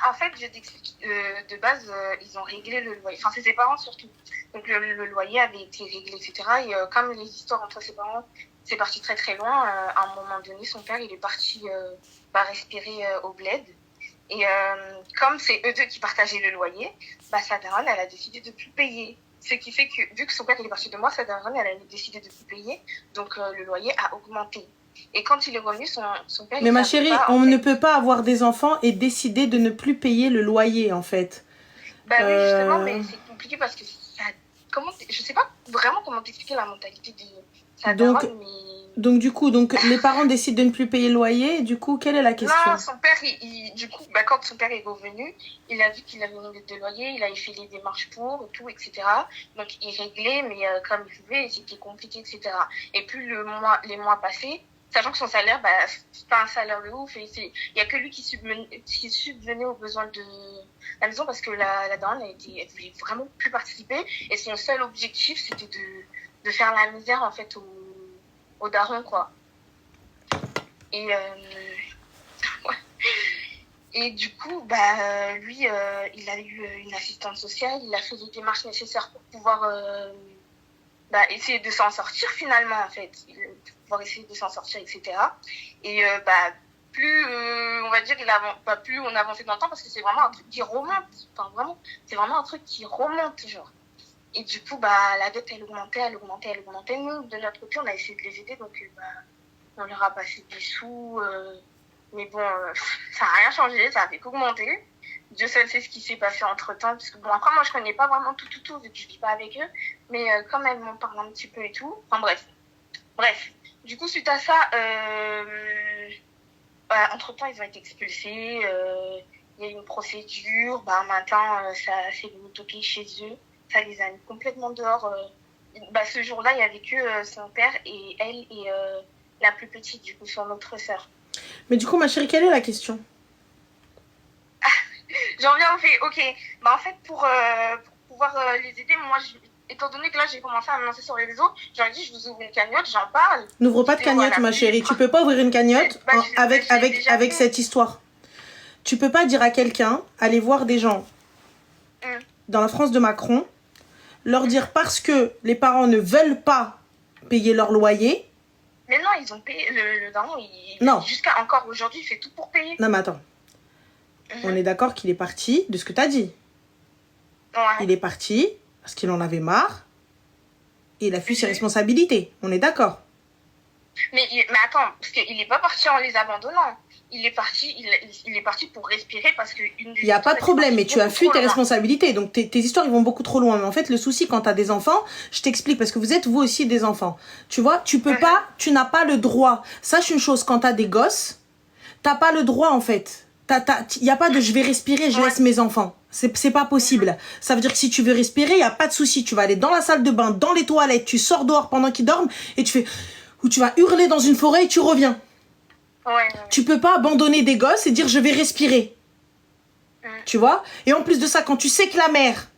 En fait, je t'explique. De base, ils ont réglé le loyer. Enfin, c'est ses parents surtout. Donc, le loyer avait été réglé, etc. Et comme les histoires entre ses parents, c'est parti très très loin, à un moment donné, son père, il est parti respirer au bled. Et comme c'est eux deux qui partageaient le loyer, sa daronne, elle a décidé de plus payer. Ce qui fait que, vu que son père il est parti de moi, sa daronne, elle a décidé de plus payer. Donc, le loyer a augmenté. Et quand il est revenu, son père... Mais ma chérie, on ne peut pas avoir des enfants et décider de ne plus payer le loyer, en fait. Oui, justement, mais c'est compliqué parce que ça je sais pas vraiment comment t'expliquer la mentalité de sa Donc, daronne, mais... donc du coup, les parents décident de ne plus payer le loyer. Et du coup, quelle est la question? Non, son père, du coup, bah, quand son père est revenu, il a vu qu'il avait une dette de loyer, il a fait les démarches pour, et tout, etc. Donc, il réglait, mais comme il pouvait, c'était compliqué, etc. Et plus les mois passaient, sachant que son salaire, bah, c'est pas un salaire de ouf, et il y a que lui qui subvenait aux besoins de la maison, parce que la daronne, elle voulait vraiment plus participer, et son seul objectif, c'était de faire la misère, en fait, au daron, quoi. Et, ouais. Et du coup, bah, lui, il a eu une assistante sociale, il a fait les démarches nécessaires pour pouvoir essayer de s'en sortir finalement, en fait. Pour pouvoir essayer de s'en sortir, etc. Et bah, plus, on va dire, plus on avançait dans le temps, parce que c'est vraiment un truc qui remonte. Enfin, vraiment, c'est vraiment un truc qui remonte, genre. Et du coup, bah, la dette, elle augmentait. Nous, de notre côté, on a essayé de les aider, donc bah, on leur a passé des sous, mais bon, ça n'a rien changé, ça a fait qu'augmenter. Dieu seul sait ce qui s'est passé entre-temps, parce que bon, après, moi, je connais pas vraiment tout, vu que je vis pas avec eux, mais quand même, on parle un petit peu et tout. Enfin, bref. Du coup, suite à ça, entre-temps, ils ont été expulsés, il y a eu une procédure, maintenant, ça s'est venu toquer chez eux, ça les a mis complètement dehors. Ce jour-là, il y avait que son père et elle et la plus petite, du coup, son autre sœur. Mais du coup, ma chérie, quelle est la question? J'en viens au fait, ok. En fait, pour pouvoir les aider, moi, étant donné que là, j'ai commencé à me lancer sur les réseaux, j'ai dit, je vous ouvre une cagnotte, j'en parle. N'ouvre pas de cagnotte, ma chérie. Tu peux pas ouvrir une cagnotte avec cette histoire. Tu peux pas dire à quelqu'un, aller voir des gens dans la France de Macron, leur dire parce que les parents ne veulent pas payer leur loyer. Mais non, ils ont payé. Le daron, non. Jusqu'à encore aujourd'hui, il fait tout pour payer. Non, mais attends. On est d'accord qu'il est parti de ce que tu as dit. Ouais. Il est parti parce qu'il en avait marre. Et il a fui ses responsabilités. On est d'accord. Mais attends, parce qu'il n'est pas parti en les abandonnant. Il est parti pour respirer parce que... Il n'y a pas de problème, mais tu as fui tes responsabilités. Donc tes histoires, ils vont beaucoup trop loin. Mais en fait, le souci, quand tu as des enfants, je t'explique, parce que vous êtes vous aussi des enfants. Tu vois, tu peux pas, tu n'as pas le droit. Sache une chose, quand tu as des gosses, tu n'as pas le droit, en fait. Il n'y a pas de je vais respirer, je laisse mes enfants. C'est pas possible. Ça veut dire que si tu veux respirer, il n'y a pas de souci. Tu vas aller dans la salle de bain, dans les toilettes, tu sors dehors pendant qu'ils dorment et tu fais... Ou tu vas hurler dans une forêt et tu reviens. Ouais. Tu peux pas abandonner des gosses et dire je vais respirer. Tu vois? Et en plus de ça, quand tu sais que la mère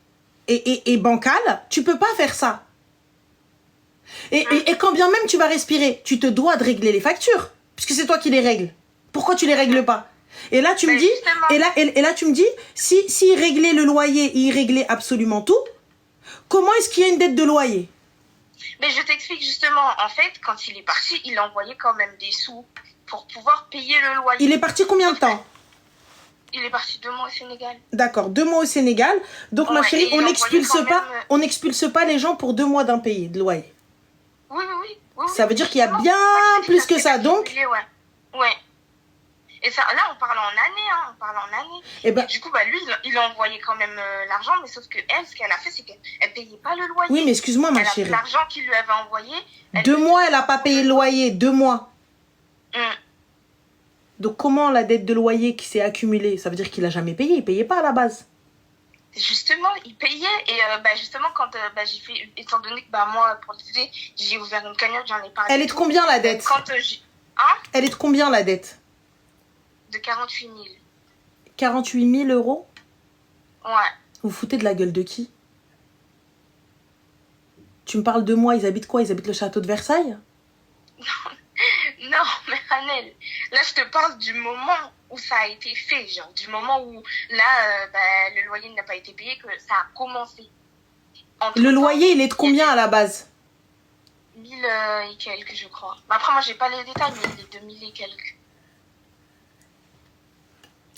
est bancale, tu peux pas faire ça. Et quand bien même tu vas respirer, tu te dois de régler les factures. Puisque c'est toi qui les règles. Pourquoi tu les règles pas? Et là tu me dis, et là tu me dis, si réglait le loyer, il réglait absolument tout, comment est-ce qu'il y a une dette de loyer? Mais je t'explique justement, en fait, quand il est parti, il envoyait quand même des sous pour pouvoir payer le loyer. Il est parti combien de temps? Il est parti 2 mois au Sénégal. D'accord, 2 mois au Sénégal. Donc ma chérie, on n'expulse pas les gens pour 2 mois d'impayés de loyer. Oui. Ça veut dire qu'il y a bien plus que ça, donc. Ouais. Et ça, là, on parle en année, Et du coup, lui, il a envoyé quand même l'argent, mais sauf que elle, ce qu'elle a fait, c'est qu'elle payait pas le loyer. Oui, mais excuse-moi, ma chérie. L'argent qu'il lui avait envoyé... 2 mois, elle a pas payé le loyer, 2 mois. Donc, comment la dette de loyer qui s'est accumulée? Ça veut dire qu'il a jamais payé, il payait pas à la base. Justement, il payait. Et justement, quand j'ai fait... Étant donné que moi, pour l'aider, j'ai ouvert une cagnotte, j'en ai parlé. Elle est de combien, la dette? Elle est de combien, la dette? De 48 000. 48 000 euros? Ouais. Vous foutez de la gueule de qui? Tu me parles de moi, ils habitent quoi? Ils habitent le château de Versailles? Non, mais Annelle, là je te parle du moment où ça a été fait, genre du moment où là le loyer n'a pas été payé, que ça a commencé. Le loyer, il est de combien à la base? 1000 et quelques, je crois. Après, moi j'ai pas les détails, mais il est 2000 et quelques.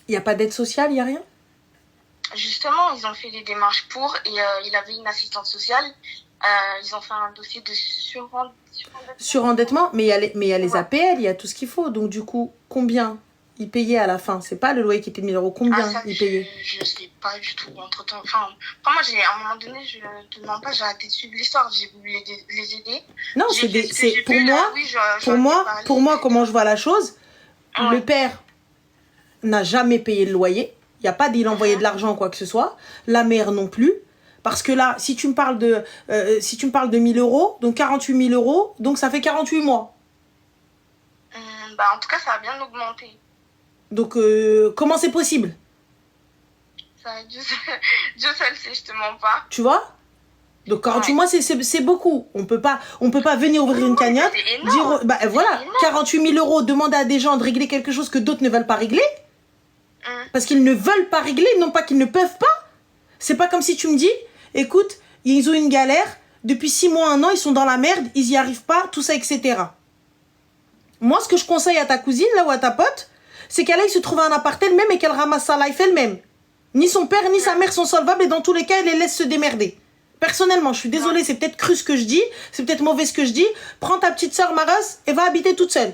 Il n'y a pas d'aide sociale, il n'y a rien? Justement, ils ont fait des démarches pour, et il avait une assistante sociale. Ils ont fait un dossier de surendettement. Surendettement, mais il y a les APL, il y a tout ce qu'il faut. Donc du coup, combien? il payait à la fin? C'est pas le loyer qui était de 1000 euros. Combien ça, il payait? je sais pas du tout. Entre-temps, enfin, moi, à un moment donné, je te demande pas, j'ai arrêté de suivre l'histoire. J'ai voulu les aider. Non, pour moi, comment je vois la chose, le père n'a jamais payé le loyer. Il n'y a pas dit il envoyait de l'argent ou quoi que ce soit. La mère non plus. Parce que là, si tu me parles de 1000 euros, donc 48 000 euros, donc ça fait 48 mois. En tout cas, ça a bien augmenté. Donc, comment c'est possible? Ça, Dieu seul sait, je te mens pas. Tu vois? Donc 48 mois, c'est beaucoup. On peut pas venir ouvrir une cagnotte, dire, voilà, 48 000 euros, demander à des gens de régler quelque chose que d'autres ne veulent pas régler. Parce qu'ils ne veulent pas régler, non pas qu'ils ne peuvent pas. C'est pas comme si tu me dis, écoute, ils ont une galère, depuis 6 mois, 1 an, ils sont dans la merde, ils y arrivent pas, tout ça, etc. Moi, ce que je conseille à ta cousine, là, ou à ta pote, c'est qu'elle aille se trouver un appart elle-même et qu'elle ramasse sa life elle-même. Ni son père, ni sa mère sont solvables et dans tous les cas, elle les laisse se démerder. Personnellement, je suis désolée, c'est peut-être cru ce que je dis, c'est peut-être mauvais ce que je dis. Prends ta petite sœur Maras et va habiter toute seule.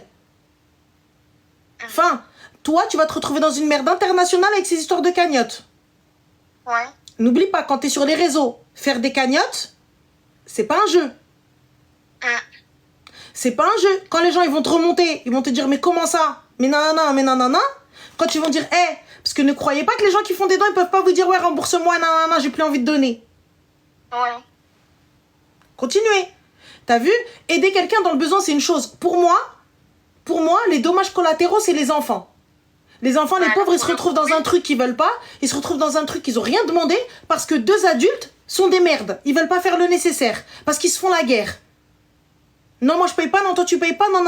Enfin, toi, tu vas te retrouver dans une merde internationale avec ces histoires de cagnottes. Ouais. N'oublie pas, quand tu es sur les réseaux, faire des cagnottes, c'est pas un jeu. C'est pas un jeu. Quand les gens ils vont te remonter, ils vont te dire mais comment ça? Mais nanana. Quand ils vont dire parce que ne croyez pas que les gens qui font des dons, ils peuvent pas vous dire ouais, rembourse-moi, nanana, j'ai plus envie de donner. Ouais. Continuez. T'as vu? Aider quelqu'un dans le besoin, c'est une chose. Pour moi, les dommages collatéraux, c'est les enfants. Les enfants, les pauvres, ils se retrouvent dans un truc qu'ils veulent pas. Ils se retrouvent dans un truc qu'ils ont rien demandé parce que 2 adultes sont des merdes. Ils veulent pas faire le nécessaire parce qu'ils se font la guerre. Non, moi je paye pas, non, toi tu payes pas, non.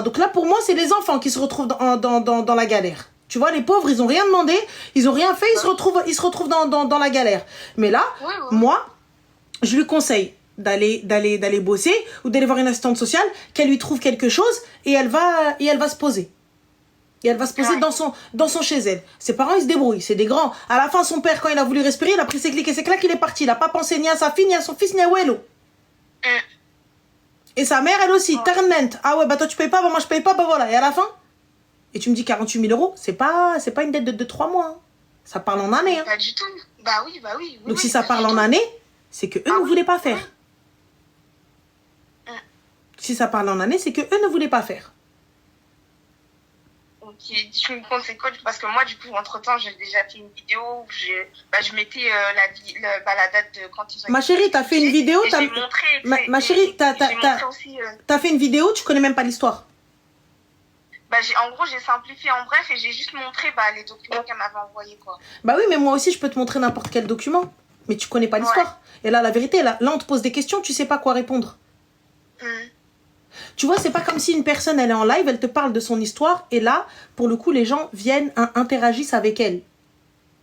Donc là, pour moi, c'est les enfants qui se retrouvent dans la galère. Tu vois, les pauvres, ils ont rien demandé, ils ont rien fait, ils se retrouvent dans la galère. Mais là, moi, je lui conseille d'aller bosser ou d'aller voir une assistante sociale, qu'elle lui trouve quelque chose et elle va se poser. Et elle va se poser dans son chez elle. Ses parents, ils se débrouillent, c'est des grands. À la fin, son père, quand il a voulu respirer, il a pris ses clics et ses claques, il est parti. Il a pas pensé ni à sa fille, ni à son fils, ni à Wello. Et sa mère, elle aussi, Ternment. Ah ouais, toi tu payes pas, moi je paye pas, voilà. Et à la fin, et tu me dis 48 000 euros, c'est pas une dette de 3 mois. Hein. Ça parle en année. Hein. Pas du tout. Bah oui. Donc si ça parle en année, c'est que eux ne voulaient pas faire. Si ça parle en année, c'est que eux ne voulaient pas faire. Ok, tu me comptes c'est quoi? Parce que moi, du coup, entre-temps, j'ai déjà fait une vidéo où je mettais la date de quand ils ont... Ma chérie, t'as fait une vidéo... J'ai montré... Ma chérie, t'as fait une vidéo, tu connais même pas l'histoire. En gros, j'ai simplifié en bref et j'ai juste montré les documents qu'elle m'avait envoyés, quoi. Bah oui, mais moi aussi, je peux te montrer n'importe quel document. Mais tu connais pas l'histoire. Et là, la vérité, là, on te pose des questions, tu sais pas quoi répondre. Tu vois, c'est pas comme si une personne, elle est en live, elle te parle de son histoire, et là, pour le coup, les gens viennent, interagissent avec elle.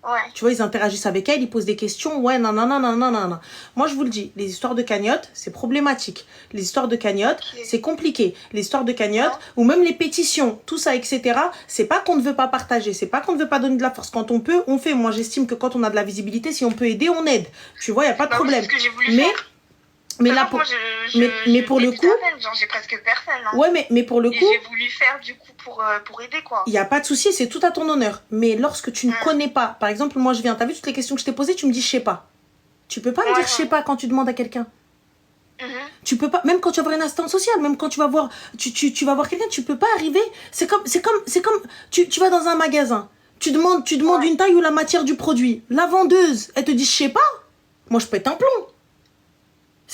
Ouais. Tu vois, ils interagissent avec elle, ils posent des questions, ouais, non. Moi, je vous le dis, les histoires de cagnotte, c'est problématique. Les histoires de cagnotte, c'est compliqué. Les histoires de cagnotte, ou même les pétitions, tout ça, etc., c'est pas qu'on ne veut pas partager, c'est pas qu'on ne veut pas donner de la force. Quand on peut, on fait. Moi, j'estime que quand on a de la visibilité, si on peut aider, on aide. Tu vois, il n'y a pas de problème. C'est ce que j'ai voulu faire. Mais là, mais pour le coup, j'ai presque personne. Hein. Ouais, mais pour le coup, j'ai voulu faire du coup pour aider, quoi. Il y a pas de souci, c'est tout à ton honneur. Mais lorsque tu ne connais pas, par exemple, moi je viens, t'as vu toutes les questions que je t'ai posées, tu me dis je sais pas. Tu peux pas me dire je sais pas quand tu demandes à quelqu'un. Tu peux pas, même quand tu vas voir une assistante sociale, même quand tu vas voir, tu vas voir quelqu'un, tu peux pas arriver. C'est comme, tu vas dans un magasin, tu demandes une taille ou la matière du produit. La vendeuse, elle te dit je sais pas. Moi je pète un plomb.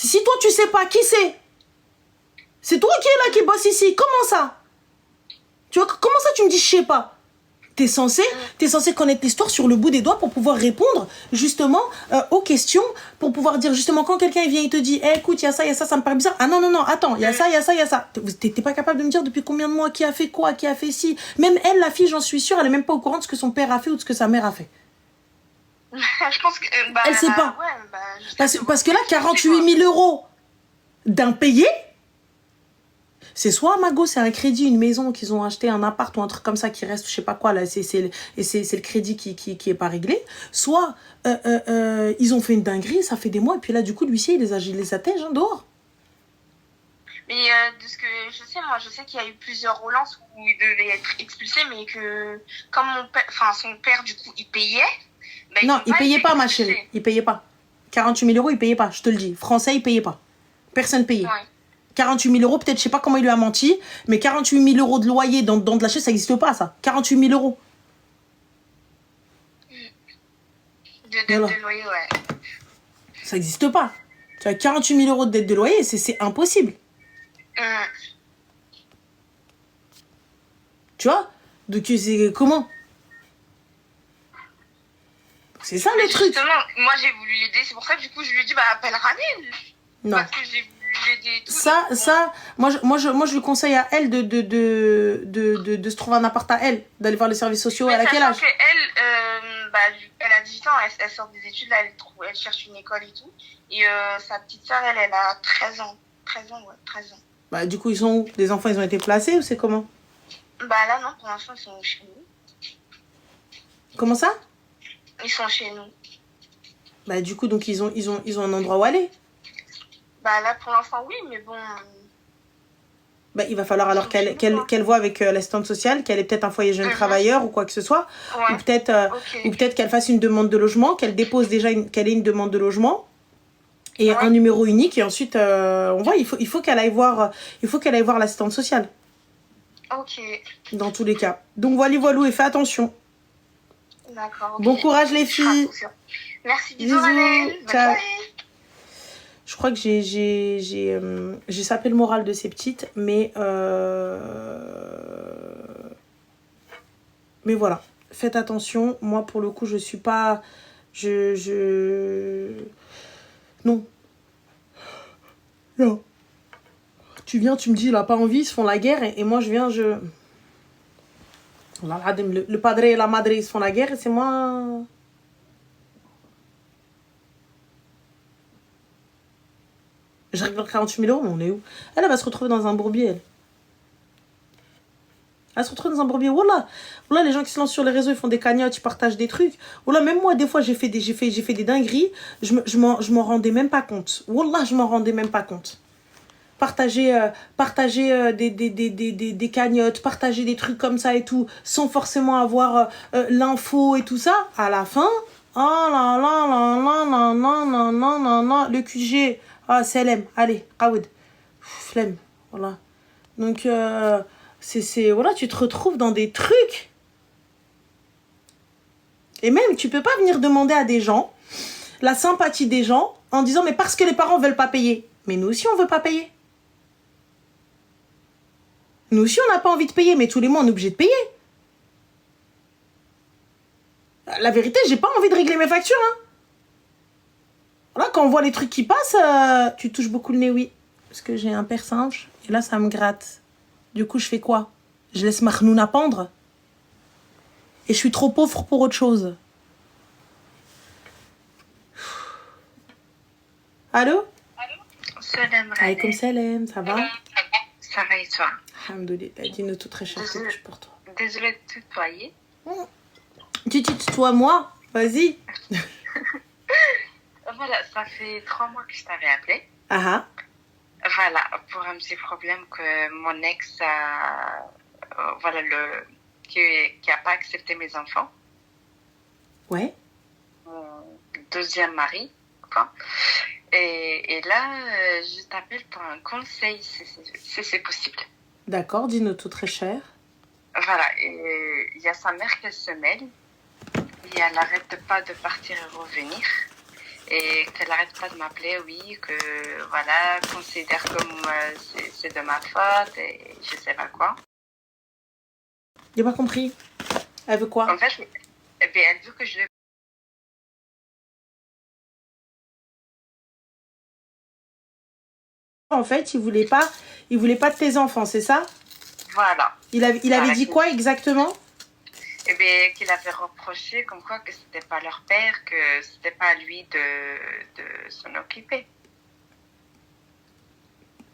Si toi tu sais pas, qui c'est? C'est toi qui es là qui bosse ici. Comment ça? Tu vois, comment ça tu me dis je sais pas? T'es censé connaître l'histoire sur le bout des doigts pour pouvoir répondre justement aux questions, pour pouvoir dire justement quand quelqu'un vient il te dit écoute, il y a ça, ça me paraît bizarre. Ah non, attends, il y a ça. T'es pas capable de me dire depuis combien de mois qui a fait quoi, qui a fait ci. Même elle, la fille, j'en suis sûre, elle est même pas au courant de ce que son père a fait ou de ce que sa mère a fait. Je pense que... elle sait pas. Parce que là, 48 000 euros d'impayé, c'est soit Mago, c'est un crédit, une maison qu'ils ont acheté, un appart ou un truc comme ça qui reste, je sais pas quoi, là, c'est le crédit qui est pas réglé. Soit ils ont fait une dinguerie, ça fait des mois, et puis là, du coup, l'huissier, il les a tèges dehors. Mais de ce que je sais, moi, je sais qu'il y a eu plusieurs relances où il devait être expulsé, mais que comme son père, du coup, il payait. Bah, Non, il payait pas, ma chérie. Il payait pas. 48 000 euros, il payait pas. Je te le dis. Français, il payait pas. Personne payait. Ouais. 48 000 euros, peut-être, je sais pas comment il lui a menti, mais 48 000 euros de loyer dans de la chaise, ça n'existe pas, ça. 48 000 euros. De loyer, ouais. Ça n'existe pas. Tu as 48 000 euros de dette de loyer, c'est impossible. Tu vois? Donc, c'est comment? C'est ça le truc. Justement, moi j'ai voulu l'aider, c'est pour ça que du coup je lui ai dit, bah appelle Ranel. Non. Parce que j'ai voulu l'aider et tout. Ça, moi je lui conseille à elle de se trouver un appart à elle, d'aller voir les services sociaux. Mais à quel âge? Elle a 18 ans, elle sort des études, là, elle cherche une école et tout. Et sa petite sœur, elle a 13 ans. 13 ans, ouais, 13 ans. Bah, du coup, ils sont où? Les enfants, ils ont été placés ou c'est comment? Bah là, non, pour l'instant, ils sont chez nous. Comment ça? Ils sont chez nous. Bah, du coup, donc, ils ont un endroit où aller. Bah là, pour l'instant, oui, mais bon... Bah, il va falloir alors qu'elle voit avec l'assistante sociale qu'elle ait peut-être un foyer jeune travailleur ou quoi que ce soit. Ouais. Ou peut-être qu'elle fasse une demande de logement, qu'elle dépose déjà qu'elle ait une demande de logement et un numéro unique. Et ensuite, on voit, il faut qu'elle aille voir l'assistante sociale. Ok. Dans tous les cas. Donc, voilou, et fais attention. D'accord. Okay. Bon courage, les filles. Merci, bisous, Ranel. Ciao. Je crois que j'ai sapé le moral de ces petites, mais voilà, faites attention. Moi, pour le coup, je suis pas... Non. Non. Tu viens, tu me dis, il a pas envie, ils se font la guerre, et moi, je viens, le padre et la madre, ils se font la guerre, et c'est moi... Je règle 48 000 euros, mais on est où? Elle va se retrouver dans un bourbier, elle. Elle se retrouve dans un bourbier. Voilà, les gens qui se lancent sur les réseaux, ils font des cagnottes, ils partagent des trucs. Voilà, même moi, des fois, j'ai fait des dingueries. Je m'en rendais même pas compte. Voilà, je m'en rendais même pas compte. Partager des cagnottes, partager des trucs comme ça et tout, sans forcément avoir l'info et tout ça. À la fin, oh là là là là là là là là là là, le QG... Ah, CLM, allez, Aoud. Flemme, voilà. Donc, voilà, tu te retrouves dans des trucs. Et même, tu peux pas venir demander à des gens la sympathie des gens en disant, mais parce que les parents veulent pas payer. Mais nous aussi, on veut pas payer. Nous aussi, on n'a pas envie de payer, mais tous les mois, on est obligé de payer. La vérité, j'ai pas envie de régler mes factures, hein. Voilà, quand on voit les trucs qui passent, tu touches beaucoup le nez, oui. Parce que j'ai un père singe, et là, ça me gratte. Du coup, je fais quoi? Je laisse Mahnouna pendre? Et je suis trop pauvre pour autre chose. Allô? Salam, Alaykoum salam, ça va? Ça va et toi? Alhamdoulilah, dis-nous tout très cher, c'est plus pour toi. Désolée de te tutoyer. Tu tutoies moi? Vas-y. Voilà, ça fait 3 mois que je t'avais appelé. Ah. Voilà, pour un petit problème que mon ex a... qui a pas accepté mes enfants. Ouais. Mon deuxième mari, quoi. Et là, je t'appelle pour un conseil, si c'est possible. D'accord, dis-nous tout très cher. Voilà, et il y a sa mère qui se mêle. Et elle n'arrête pas de partir et revenir. Et qu'elle n'arrête pas de m'appeler, oui, que voilà, considère comme c'est de ma faute et je sais pas quoi. J'ai pas compris. Elle veut quoi? En fait, elle veut que je... En fait, il voulait pas de tes enfants, c'est ça? Voilà. Il avait dit quoi exactement? Eh bien, qu'il avait reproché comme quoi que c'était pas leur père, que c'était pas à lui de s'en occuper.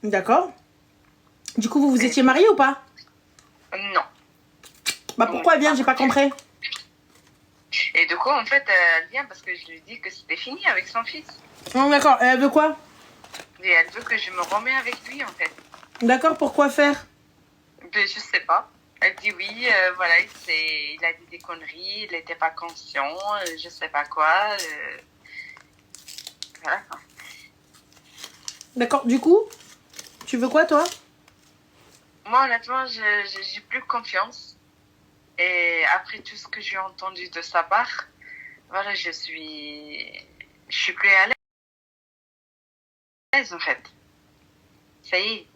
D'accord. Du coup, vous étiez mariés ou pas? Non. Bah pourquoi elle vient? J'ai pas compris. Et du coup, en fait, elle vient parce que je lui dis que c'était fini avec son fils. Non, d'accord. Elle veut quoi? Et elle veut que je me remets avec lui, en fait. D'accord, pourquoi faire? Ben, je sais pas. Elle dit oui, voilà, il a dit des conneries, il n'était pas conscient, je sais pas quoi. Voilà. D'accord, du coup, tu veux quoi, toi? Moi, honnêtement, j'ai plus confiance. Et après tout ce que j'ai entendu de sa part, voilà, je suis plus à l'aise, en fait. Ça y est.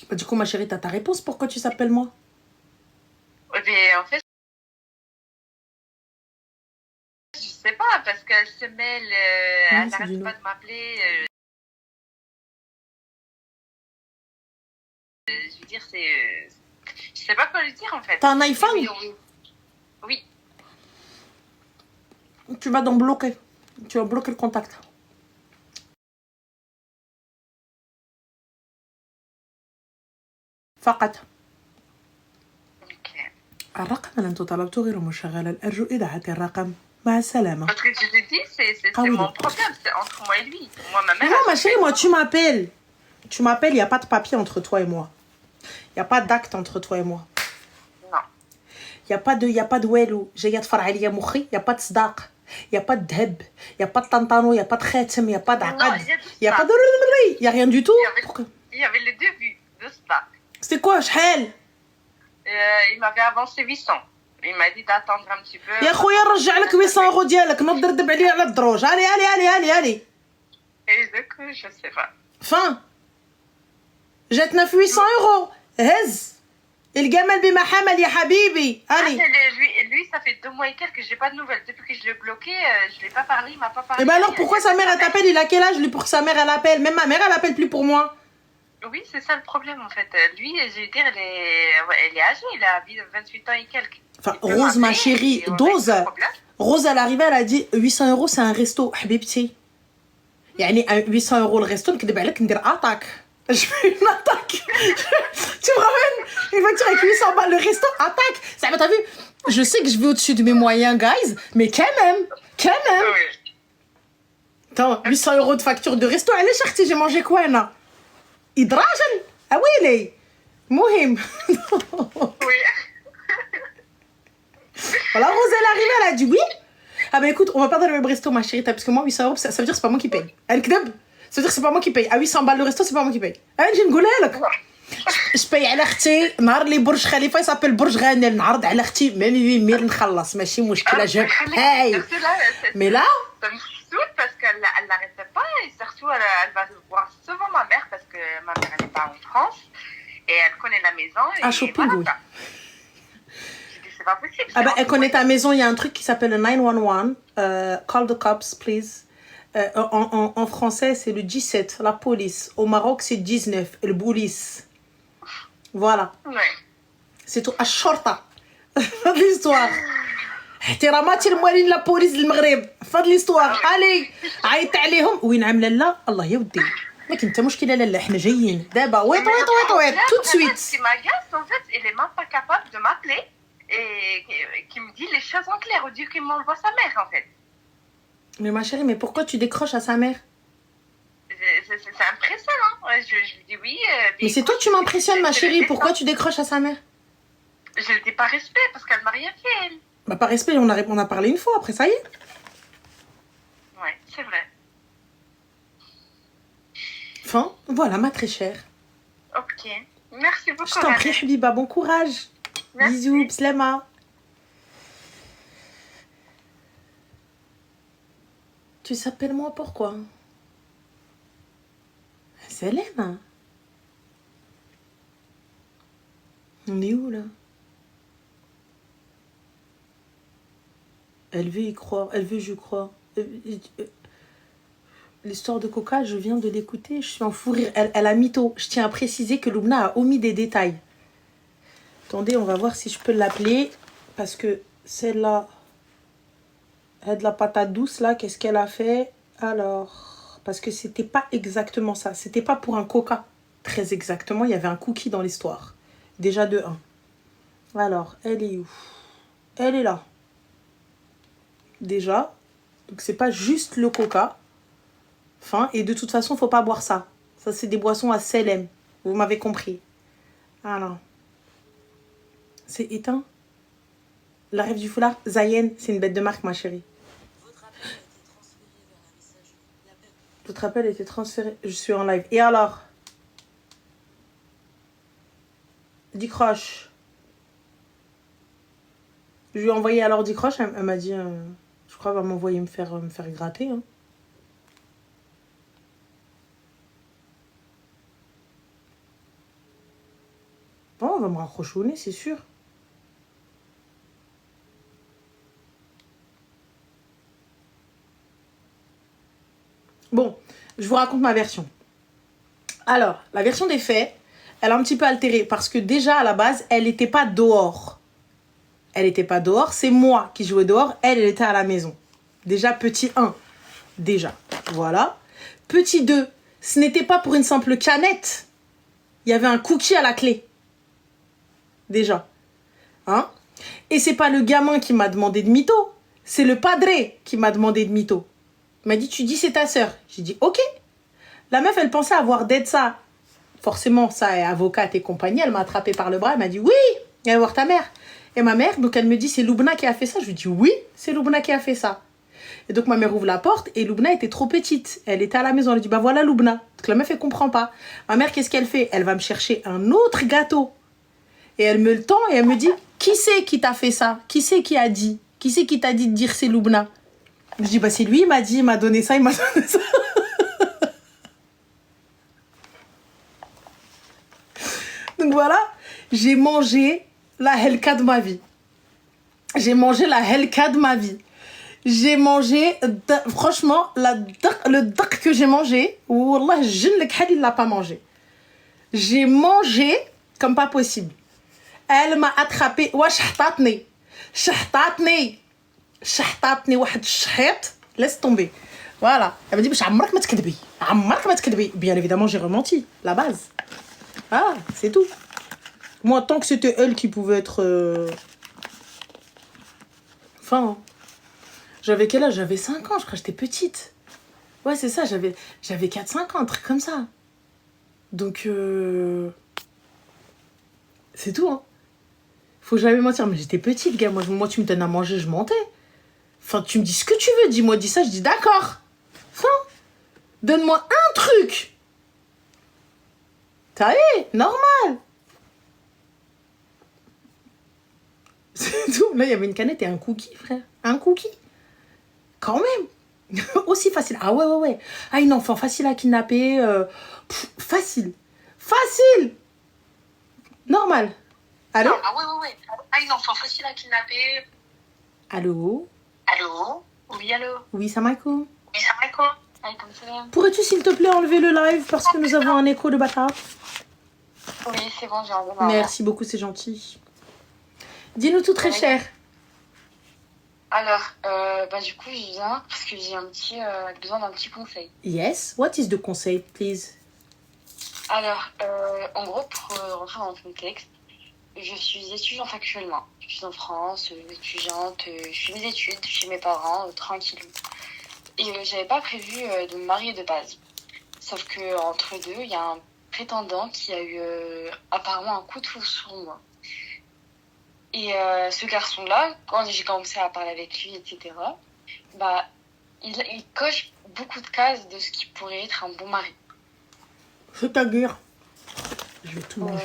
Bah, du coup, ma chérie, t'as ta réponse. Pourquoi tu s'appelles moi? Mais en fait, je sais pas, parce qu'elle se mêle, Non, elle c'est du n'arrête pas nom. de m'appeler. Je veux dire, je sais pas quoi lui dire, en fait. T'as un iPhone? Oui, oui. Oui. Tu vas dans bloquer. Tu vas bloquer le contact. فقط. Ok. الرقم اللي انتم طلبتوه غير مشغلا. أرجو إذاعة الرقم. مع السلامة. Parce que je te dis, c'est Ah oui, mon donc. problème, c'est entre moi et lui. Moi, ma mère. Non, elle ma se chérie, fait- moi, tu m'appelles. Tu m'appelles, il n'y a pas de papier entre toi et moi. Il n'y a pas d'acte entre toi et moi. Non. Il y a pas de welou. J'ai يا تفرع عليا مخي. Il n'y a pas de صداق. Il n'y a pas de dheb. Il n'y a pas de tantano. Il n'y a pas de khatem. Il n'y a pas Non, d'aqad. il y a tout Il n'y a ça. pas de... Il n'y a rien du tout. Pourquoi? Il y avait le début de cela. C'était quoi, شحال? Il m'avait avancé 800. Il m'a dit d'attendre un petit peu. يا خويا نرجع لك 800 € ديالك. نوض ردب عليا على الدروج. Allez, allez, allez, allez, allez. Et donc, je sais pas. Fin. جاتنا في 800 €. هز. الجمل بما حمل يا حبيبي. Ah, Allez. lui, ça fait 2 mois et quelques que j'ai pas de nouvelles. Depuis que je l'ai bloqué, je l'ai pas parlé, il m'a pas parlé. Et ben alors pourquoi sa mère elle t'appelle? Il a quel âge lui pour que sa mère elle appelle? Même ma mère elle appelle plus pour moi. Oui, c'est ça le problème en fait. Lui, je veux dire, elle est âgée, il a 28 ans et quelques. Enfin, Il peut Rose, ma m'appeler chérie, et on a Dose. pas de problème. Rose, elle arrivait, elle a dit 800 €, c'est un resto. حبيبتي. يعني 800 € le resto, نكذب عليك ندير attaque. Je fais une attaque. Tu me ramènes une voiture avec 800 balles le resto, attaque. Ça m'a, t'as vu? Je sais que je vais au-dessus de mes moyens, guys, mais quand même. Oui. Attends, 800 € de facture de resto. Allez, chercher, j'ai mangé quoi, là? Hydragène. Ah oui, les. Mohim. Oui. Voilà, Rose, elle arrive, elle a dit oui. Ah ben écoute, on va pas dans le même resto, ma chérie, parce que moi, 800 €, ça veut dire que c'est pas moi qui paye. Elle kdab. Ça veut dire que c'est pas moi qui paye. À 800 balles le resto, c'est pas moi qui paye. Je نقولها لك. Je paye على اختي نهار اللي برج خليفه يسابيل برج غانيل نعرض على اختي ميم مير نخلص ماشي مشكله جاب هاي mais là Ça me saoule parce qu'elle n'arrêtait pas et surtout elle va voir souvent ma mère parce que ma mère elle n'est pas en France et elle connaît la maison et à shopping voilà, oui. quoi. Je dis c'est pas possible. Ah bah elle connaît ta maison, il y a un truc qui s'appelle le 911 call the cops please. En français c'est le 17 la police, au Maroc c'est 19 le police. Voilà. Ouais. C'est tout الشرطه. فهاد l'histoire. احتراماتي الموالين لا بوليس المغرب. فهاد l'histoire. علي عيطت عليهم وين عامله لا الله يا ودي. ما كاين حتى مشكله لا حنا جايين دابا ويط ويط ويط ويط tout de suite. Ce qui m'agace en fait, elle est même pas capable de m'appeler et qui me dit les choses en clair au lieu qu'il m'envoie sa mère en fait. Mais ma chérie, mais pourquoi tu décroches à sa mère? C'est impressionnant. Je lui dis oui. Mais c'est toi qui m'impressionnes, ma chérie. Pourquoi tu décroches à sa mère? Je ne dis pas respect parce qu'elle m'a rien fait, elle. Bah, par respect, on a parlé une fois, après ça y est. Ouais, c'est vrai. Enfin, voilà, ma très chère. Ok. Merci beaucoup. Je t'en prie, Habiba, bon courage. Merci. Bisous, Pslema. Tu s'appelles moi pourquoi? Selena. On est où là? Elle veut y croire, elle veut je crois. L'histoire de Coca, je viens de l'écouter, je suis en fou rire. Elle a mytho. Je tiens à préciser que Lubna a omis des détails. Attendez, on va voir si je peux l'appeler. Parce que celle-là, elle a de la patate douce là, qu'est-ce qu'elle a fait? Alors, parce que c'était pas exactement ça. C'était pas pour un Coca. Très exactement, il y avait un cookie dans l'histoire. Déjà de 1. Alors, elle est où? Elle est là. Déjà. Donc c'est pas juste le Coca. Enfin, et de toute façon, faut pas boire ça. Ça, c'est des boissons à selem. Vous m'avez compris. Alors. C'est éteint. La rêve du foulard. Zayen, c'est une bête de marque, ma chérie. Votre appel a été transféré. Je suis en live. Et alors? Décroche. Je lui ai envoyé alors décroche. Elle m'a dit, je crois, elle va m'envoyer me faire gratter. Hein. Bon, on va me raccrocher au nez, c'est sûr. Bon, je vous raconte ma version. Alors, la version des faits, elle a un petit peu altéré parce que déjà, à la base, elle n'était pas dehors. Elle n'était pas dehors, c'est moi qui jouais dehors, elle était à la maison. Déjà, petit 1, déjà, voilà. Petit 2, ce n'était pas pour une simple canette. Il y avait un cookie à la clé. Déjà. Hein? Et c'est pas le gamin qui m'a demandé de mytho, c'est le padré qui m'a demandé de mytho. Il m'a dit, tu dis c'est ta sœur. J'ai dit, ok. La meuf, elle pensait avoir d'aide ça. Forcément, ça est avocate et compagnie. Elle m'a attrapé par le bras. Elle m'a dit, oui, viens voir ta mère. Et ma mère, donc elle me dit, c'est Loubna qui a fait ça. Je lui dis, oui, c'est Loubna qui a fait ça. Et donc ma mère ouvre la porte et Loubna était trop petite. Elle était à la maison. Elle dit, bah voilà Loubna. Donc la meuf, elle comprend pas. Ma mère, qu'est-ce qu'elle fait? Elle va me chercher un autre gâteau. Et elle me le tend et elle me dit, qui c'est qui t'a fait ça? Qui c'est qui a dit? Qui c'est qui t'a dit de dire c'est Loubna? Je dis, bah c'est lui, il m'a dit, il m'a donné ça, il m'a donné ça. Donc voilà, j'ai mangé la helka de ma vie. J'ai mangé la helka de ma vie. J'ai mangé, franchement, le dak que j'ai mangé, wallah, je ne il l'a pas mangé. J'ai mangé comme pas possible. Elle m'a attrapé, wa shahtatni, واحد الشحيط, laisse tomber. Voilà. Elle m'a dit, عمرك ما تكذبي. عمرك ما تكذبي. Bien évidemment, j'ai rementi. La base. Ah, c'est tout. Moi, tant que c'était elle qui pouvait être... Enfin, hein. J'avais quel âge? J'avais 5 ans, je crois que j'étais petite. Ouais, c'est ça, j'avais 4-5 ans, un truc comme ça. Donc, c'est tout, hein. Faut jamais mentir, mais j'étais petite, gars. Moi, tu me donnes à manger, je mentais. Enfin, tu me dis ce que tu veux, dis-moi, dis ça, je dis d'accord. Enfin, donne-moi un truc. Ça y est, normal. C'est tout. Là, il y avait une canette et un cookie, frère. Un cookie. Quand même. Aussi facile. Ah ouais. Ah, une enfant facile à kidnapper. Facile. Facile. Normal. Allô? Ah ouais. Ah, une enfant facile à kidnapper. Allô? Allô? Oui, allô? Oui, salam alaikum. Oui, ça va quoi? Alaykoum salam. Pourrais-tu, s'il te plaît, enlever le live parce que nous avons un écho de bâtard? Oui, c'est bon, j'ai enlevé. Merci beaucoup, c'est gentil. Dis-nous tout très cher. Alors, du coup, je viens parce que j'ai besoin d'un petit conseil. Yes, what is the conseil, please? Alors, en gros, pour rentrer dans le contexte, je suis étudiante actuellement. Je suis en France, étudiante, je fais mes études chez mes parents, tranquille. Et j'avais pas prévu de me marier de base. Sauf que entre deux, il y a un prétendant qui a eu apparemment un coup de foudre sur moi. Et ce garçon-là, quand j'ai commencé à parler avec lui, etc., il coche beaucoup de cases de ce qui pourrait être un bon mari. C'est ta guerre. Je vais tout manger.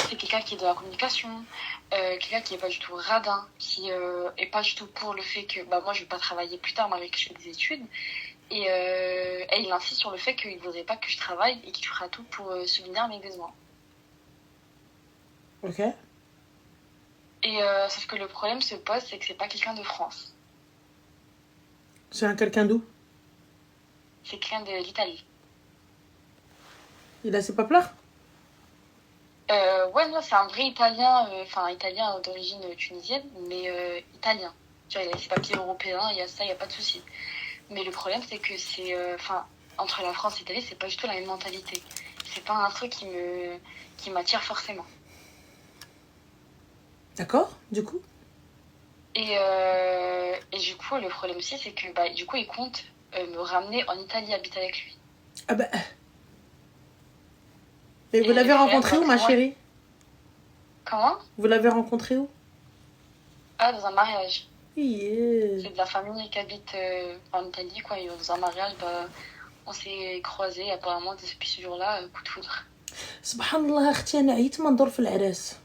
C'est quelqu'un qui est de la communication, quelqu'un qui est pas du tout radin, qui est pas du tout pour le fait que moi je vais pas travailler plus tard malgré que je fais des études. Et il insiste sur le fait qu'il voudrait pas que je travaille et qu'il fera tout pour subvenir à mes besoins. Ok. Et sauf que le problème se pose, c'est que c'est pas quelqu'un de France. C'est un quelqu'un d'où? C'est quelqu'un de l'Italie. Il a ses paplars? Ouais, non, c'est un vrai Italien, Italien d'origine tunisienne, mais italien. Tu vois, il a ses papiers européens, il y a ça, il y a pas de souci. Mais le problème, c'est que c'est... entre la France et l'Italie, c'est pas du tout la même mentalité. C'est pas un truc qui m'attire forcément. D'accord, du coup? Et du coup, le problème aussi, c'est que du coup, il compte me ramener en Italie, habiter avec lui. Ah bah... Et vous l'avez rencontré où, ma chérie? Comment? Vous l'avez rencontré où? Ah, dans un mariage. Yeah. C'est de la famille qui habite en Italie, quoi. Et dans un mariage, bah, on s'est croisés apparemment depuis ce jour-là, coup de foudre. سبحان الله اختي انا عييت ما ندور في العراس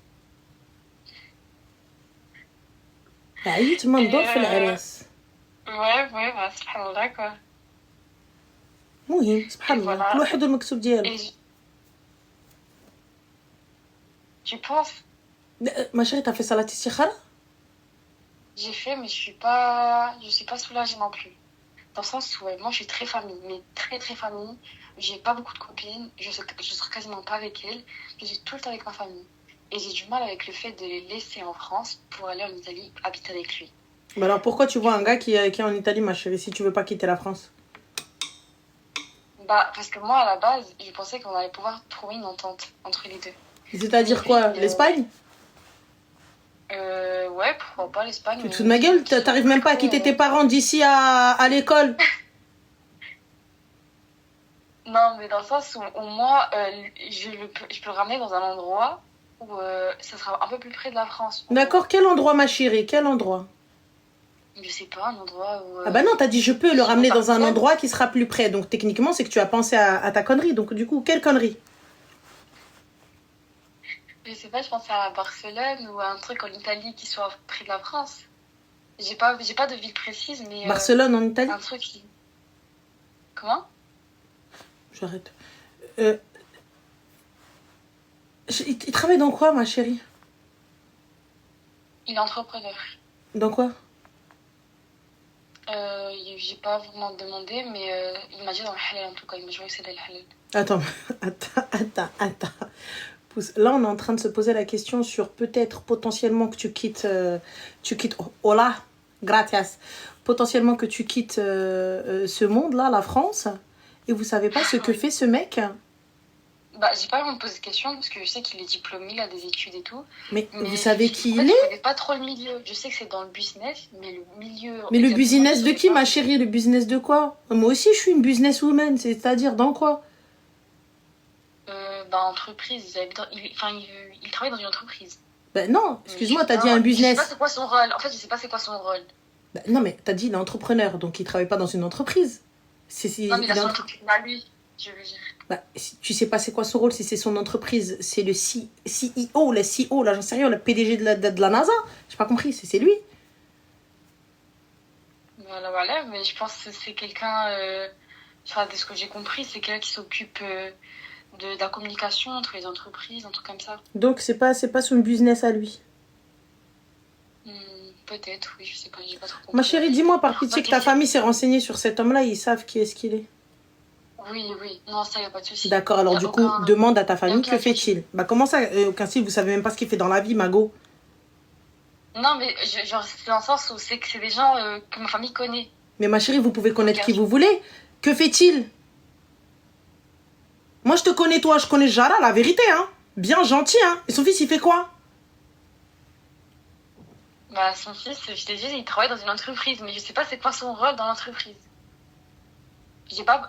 عييت ما ندور في العراس Ouais, bah, subhanallah, quoi. مهم سبحان الله voilà. كل واحد والمكتوب ديالو. Et tu penses? ما chérie t'as fait salat istikhara? J'ai fait, mais je suis pas soulagée non plus. Dans le sens où moi, je suis très famille, mais très très famille. J'ai pas beaucoup de copines, je sors quasiment pas avec elles. Je suis tout le temps avec ma famille. Et j'ai du mal avec le fait de les laisser en France pour aller en Italie habiter avec lui. Bah alors pourquoi tu vois un gars qui est en Italie, ma chérie, si tu veux pas quitter la France? Bah, parce que moi, à la base, je pensais qu'on allait pouvoir trouver une entente entre les deux. C'est-à-dire quoi? L'Espagne? Ouais, pourquoi pas l'Espagne. Tu te fous de ma gueule? T'arrives même pas à quitter tes parents d'ici à l'école? Non, mais dans le sens où moi, je peux le ramener dans un endroit où ça sera un peu plus près de la France. D'accord, quel endroit, ma chérie? Quel endroit? Je sais pas, un endroit où... Ah bah non, t'as dit je peux le ramener dans un endroit qui sera plus près. Donc techniquement, c'est que tu as pensé à ta connerie. Donc du coup, quelle connerie? Je sais pas, je pensais à Barcelone ou à un truc en Italie qui soit près de la France. J'ai pas de ville précise, mais... Barcelone en Italie? Un truc qui... Comment? J'arrête. Il travaille dans quoi, ma chérie? Il est entrepreneur. Dans quoi? J'ai pas vraiment demandé, mais il m'a dit dans le halal en tout cas. Il m'a dit que c'est dans le halal. Attends. Là, on est en train de se poser la question sur peut-être potentiellement que tu quittes... Hola, gracias. Potentiellement que tu quittes ce monde-là, la France, et vous savez pas ce que fait ce mec? Bah, j'ai pas vraiment posé de question parce que je sais qu'il est diplômé, il a des études et tout. Mais vous savez qui il est? Je connais pas trop le milieu. Je sais que c'est dans le business, mais le milieu... Mais le business de qui, ma chérie? Le business de quoi? Moi aussi, je suis une businesswoman, c'est-à-dire dans quoi? Bah, entreprise. Il travaille dans une entreprise. Bah non, excuse-moi, t'as dit un business. Je sais pas c'est quoi son rôle. En fait, je sais pas c'est quoi son rôle. Bah, non, mais t'as dit il est entrepreneur, donc il travaille pas dans une entreprise. Non, mais il a son entreprise à lui, je veux dire. Bah, si tu sais pas c'est quoi son rôle, si c'est son entreprise, c'est le CEO, la CEO, là, j'en sais rien, le PDG de la NASA. J'ai pas compris, c'est lui. Voilà, mais je pense que c'est quelqu'un, de ce que j'ai compris, c'est quelqu'un qui s'occupe de la communication entre les entreprises, un truc comme ça. Donc c'est pas son business à lui. Peut-être, oui, je sais pas, j'ai pas trop compris. Ma chérie, dis-moi par pitié que ta famille s'est renseignée sur cet homme-là, ils savent qui est-ce qu'il est. Oui, non, ça, y a pas de souci. D'accord, alors du coup, demande à ta famille, que fait-il? Bah comment ça, aucun style, vous savez même pas ce qu'il fait dans la vie, Mago? Non, mais genre, c'est dans le sens où c'est que c'est des gens que ma famille connaît. Mais ma chérie, vous pouvez connaître qui vous voulez. Que fait-il? Moi, je te connais, toi, je connais Jara, la vérité, hein. Bien gentil, hein. Et son fils, il fait quoi? Bah, son fils, je t'ai dit, il travaille dans une entreprise, mais je sais pas c'est quoi son rôle dans l'entreprise.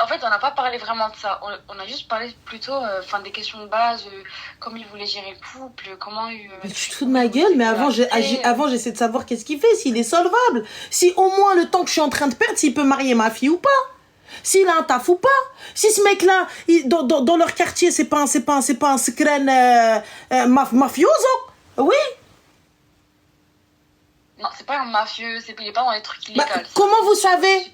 En fait, on n'a pas parlé vraiment de ça. On a juste parlé plutôt des questions de base, comment il voulait gérer le couple, comment il... Mais tu te fous de ma gueule, mais avant j'essaie de savoir qu'est-ce qu'il fait, s'il est solvable. Si au moins le temps que je suis en train de perdre, s'il peut marier ma fille ou pas. S'il a un taf ou pas. Si ce mec-là, dans leur quartier, c'est pas un secret mafioso. Oui. Non, c'est pas un mafieux, il est pas dans les trucs illégaux. Bah, comment vous savez?